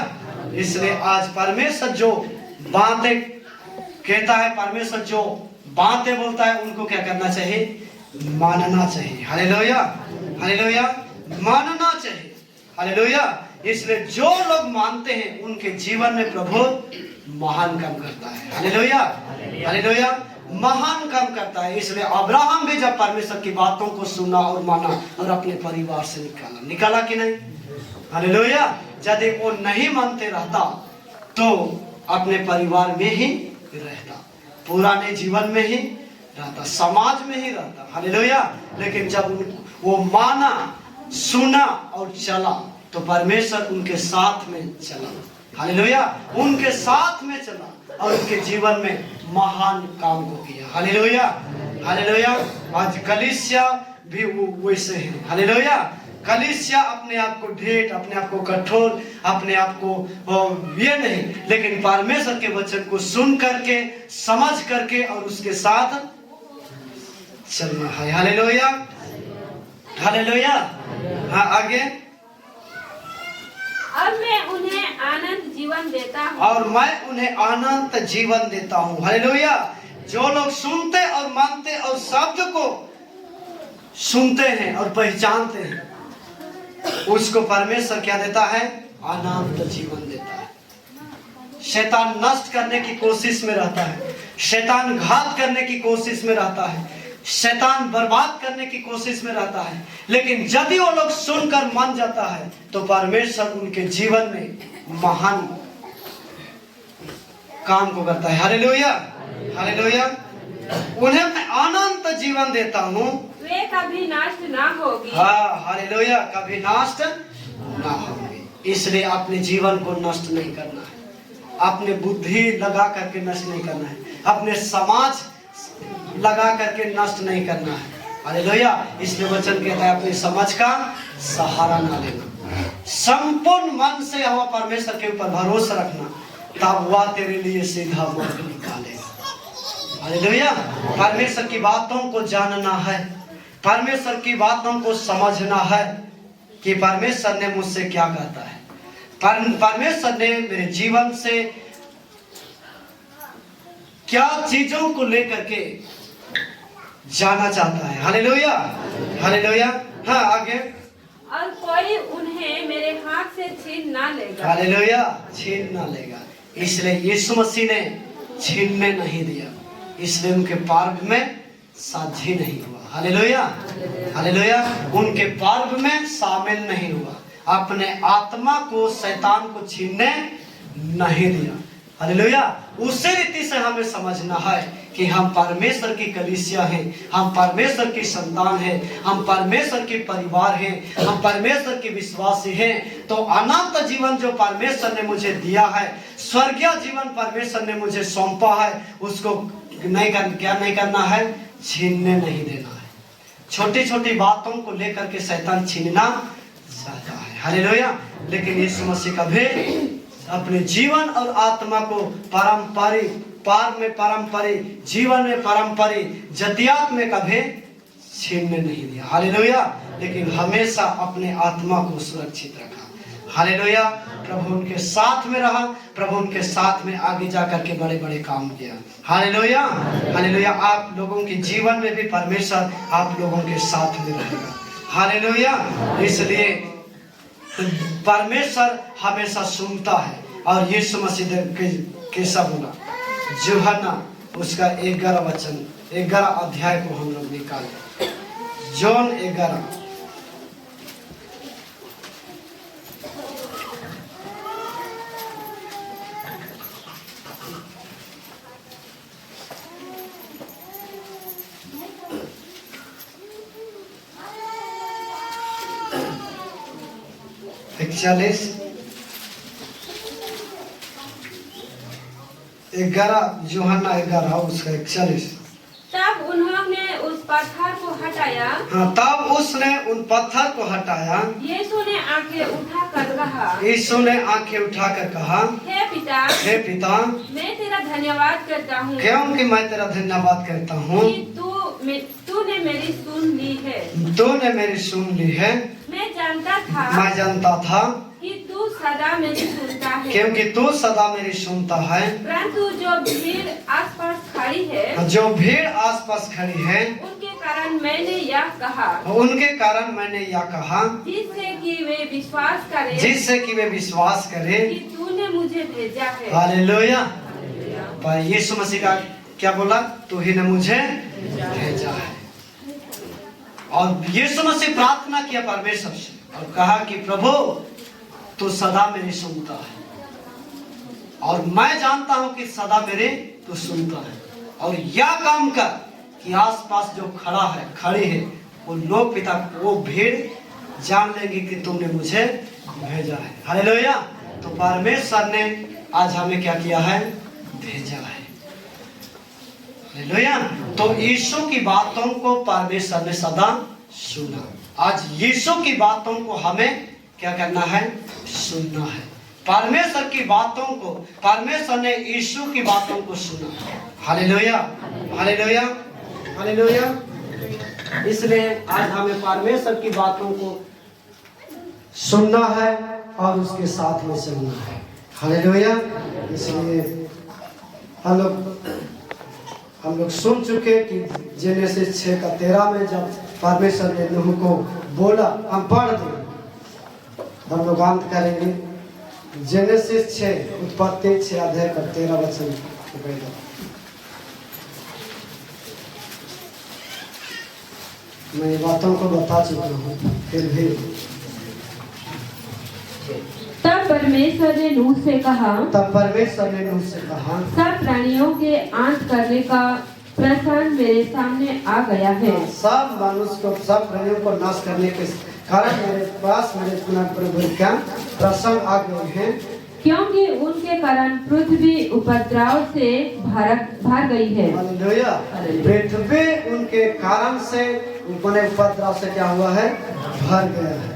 इसलिए आज परमेश्वर जो बातें कहता है, परमेश्वर जो बातें बोलता है, उनको क्या करना चाहिए? मानना चाहिए, हालेलुया, हालेलुया, मानना चाहिए, हालेलुया। इसलिए जो लोग मानते हैं उनके जीवन में प्रभु महान काम करता है, हालेलुया, हालेलुया, महान काम करता है। इसलिए अब्राहम भी जब परमेश्वर की बातों को सुना और माना और अपने परिवार से निकाला कि नहीं, हालेलुया। यदि वो नहीं मानते रहता तो अपने परिवार में ही रहता, पुराने जीवन में ही रहता, समाज में ही रहता, हालेलुया। लेकिन जब वो माना, सुना और चला तो परमेश्वर उनके साथ में चला, हालेलुया, उनके साथ में चला और उनके जीवन में महान काम को किया, हालेलुया, हालेलुया। आज कलीसिया भी वैसे है, हालेलुया। कलीसिया अपने आप को ढेठ, अपने आप को कठोर, अपने आप को ये नहीं, लेकिन परमेश्वर के वचन को सुन करके, समझ करके और उसके साथ चलना है, हालेलुया, हालेलुया। हाँ, आगे। और मैं उन्हें आनंद जीवन देता हूँ, और मैं उन्हें आनंद जीवन देता हूँ, हालेलुया। जो लोग सुनते और मानते और शब्द को सुनते हैं और पहचानते हैं, उसको परमेश्वर क्या देता है? आनंद जीवन देता है। शैतान नष्ट करने की कोशिश में रहता है, शैतान घात करने की कोशिश में रहता है, शैतान बर्बाद करने की कोशिश में रहता है, लेकिन यदि वो लोग सुनकर मान जाता है तो परमेश्वर उनके जीवन में महान काम को करता है, हालेलुया, हालेलुया। उन्हें मैं अनंत जीवन देता हूँ, वे कभी नष्ट ना होगी, हाँ, हालेलुया, कभी नष्ट ना होगी। इसलिए अपने जीवन को नष्ट नहीं करना है, अपने बुद्धि लगा करके नष्ट नहीं करना है, अपने समाज लगा करके नष्ट नहीं करना है, हालेलुया। इसलिए वचन कहता है अपनी समझ का सहारा ना लेना, संपूर्ण मन से हवा परमेश्वर के ऊपर भरोसा रखना, तब वह तेरे लिए सीधा मार्ग निकालेगा, हालेलुया। परमेश्वर की बातों को जानना है, परमेश्वर की बातों को समझना है कि परमेश्वर ने मुझसे क्या कहता है, परमेश्वर ने मेरे जीवन से क्या चीजों को लेकर के जाना चाहता है, हालेलुया, हालेलुया। हाँ, आगे। और कोई उन्हें मेरे हाथ से छीन ना लेगा, हालेलुया, छीन ना लेगा। इसलिए यीशु मसीह ने छीनने नहीं दिया, इसलिए उनके पर्व में साझी नहीं हुआ, हालेलुया, हालेलुया। उनके पर्व में शामिल नहीं हुआ, अपने आत्मा को शैतान को छीनने नहीं दिया, हालेलुया। उसी रीति से हमें समझना है कि हम परमेश्वर की कलीसिया हैं, हम परमेश्वर की संतान हैं, हम परमेश्वर के परिवार हैं, हम परमेश्वर के विश्वासी हैं। तो अनंत जीवन जो परमेश्वर ने मुझे दिया है, स्वर्गीय जीवन परमेश्वर ने मुझे सौंपा है, उसको क्या नहीं करना है? छीनने नहीं देना है। छोटी छोटी बातों को लेकर के शैतान छीनना चाहता है, हालेलुया। लेकिन यीशु मसीह कभी अपने जीवन और आत्मा को पारंपरिक पार में पारंपरिक जीवन में पारंपरिक जतियात में कभी छीनने नहीं दिया, हालेलुया। लेकिन हमेशा अपने आत्मा को सुरक्षित रखा, हालेलुया। प्रभु उनके साथ में रहा, प्रभु उनके साथ में आगे जा करके बड़े बड़े काम किया। Hallelujah, hallelujah. आप लोगों के जीवन में भी परमेश्वर आप लोगों के साथ में रहेगा। हालेलुया। इसलिए परमेश्वर हमेशा सुनता है। और यीशु मसीह कैसा बोला, यूहन्ना उसका 11 वचन 11 अध्याय को हम लोग निकाले, जॉन 11। इकतालीस 11 यूहन्ना 11 उसका 41। तब उन्होंने उस पत्थर को हटाया। हाँ, तब उसने उन पत्थर को हटाया। यीशु ने आंखें उठाकर कहा, यीशु ने आंखें उठाकर कहा, हे पिता, हे पिता, मैं तेरा धन्यवाद करता हूँ क्योंकि मैं तेरा धन्यवाद करता हूँ कि तूने मेरी सुन ली है। तूने मेरी सुन ली है। मैं जानता था कि तू सदा मेरी सुनता है, क्योंकि तू सदा मेरी सुनता है। परंतु जो भीड़ आसपास खड़ी है, जो भीड़ आसपास खड़ी है, उनके कारण मैंने यह कहा, जिससे कि वे विश्वास करें कि तूने मुझे भेजा है। हालेलुया। पर यीशु मसीह का क्या बोला, तू ही ने मुझे भेजा है। और यीशु मसीह प्रार्थना किया परमेश्वर से और कहा कि प्रभु तू सदा मेरी सुनता है, और मैं जानता हूं कि सदा मेरे तू सुनता है। और यह काम कर कि आसपास जो खड़ी है वो लोग पिता, वो भीड़ जान लेंगे कि तुमने मुझे भेजा है। हालेलुया। तो परमेश्वर ने आज हमें क्या किया है, भेजा है। हालेलुया। तो यीशु की बातों को परमेश्वर ने सदा सुना। आज यीशु की बातों को हमें क्या करना है, सुनना है। परमेश्वर की बातों को, परमेश्वर ने यीशु की बातों को सुना। Hallelujah, hallelujah, hallelujah. इसलिए आज हमें परमेश्वर की बातों को सुनना है और उसके साथ में चलना है। हालेलुया। इसलिए हम लोग सुन चुके कि जेनेसिस 6:13 में जब परमेश्वर ने नूह को बोला, हम पढ़ दें, हम लोग अंत करेंगे। जेनेसिस 6 उत्पत्ति 6:13 वचन। मैं ये बातों को बता चुका हूँ, फिर भी तब परमेश्वर ने नूह से कहा, सब प्राणियों के अंत करने का प्रसंग मेरे सामने आ गया है। सब मनुष्य को, सब प्राणियों को नाश करने के कारण मेरे पास मेरे प्रभु का प्रसंग आ गए हैं, क्योंकि उनके कारण पृथ्वी उपद्रव से भर गई है। हालेलुया। पृथ्वी उनके कारण से, उनके उपद्रव से क्या हुआ है, भर गया है।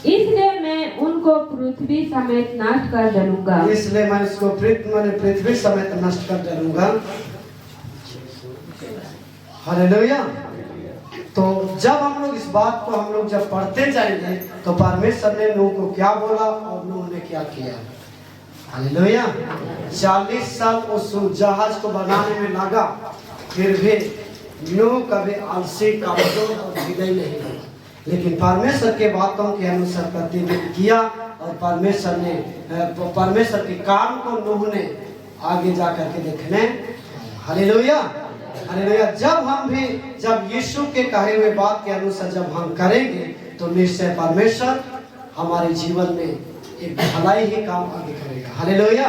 इसलिए मैं उनको पृथ्वी समेत नष्ट कर डालूंगा। इसलिए मैं उसको पृथ्वी समेत नष्ट कर डालूंगा। हालेलुया। तो जब हम लोग इस बात को हम लोग जब पढ़ते जाएंगे तो परमेश्वर ने नूह को क्या बोला और नूह ने क्या किया। हालेलुया। 40 साल उस जहाज को बनाने में लगा, फिर भी नूह कभी आलसी, कमजोर और विनयी नहीं हुआ, लेकिन परमेश्वर के बातों के अनुसार प्रतिदिन किया। और परमेश्वर के काम को नूह ने आगे जा करके देखने। Hallelujah, hallelujah. जब यीशु के कहे हुए बात के अनुसार जब हम करेंगे तो निश्चय परमेश्वर हमारे जीवन में एक भलाई ही काम आगे करेगा। Hallelujah,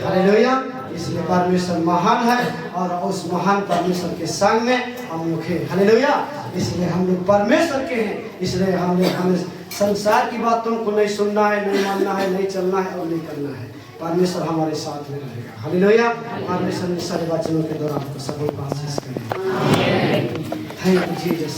hallelujah. इसलिए परमेश्वर महान है और उस महान परमेश्वर के संग में हम लोग हैं। हालेलुया। इसलिए हम लोग परमेश्वर के हैं। इसलिए हमें संसार की बातों को नहीं सुनना है, नहीं मानना है, नहीं चलना है और नहीं करना है। परमेश्वर हमारे साथ में रहेगा। हालेलुया। परमेश्वर ने सारे वचनों के द्वारा आपको सबको आशीष करें। Thank you Jesus.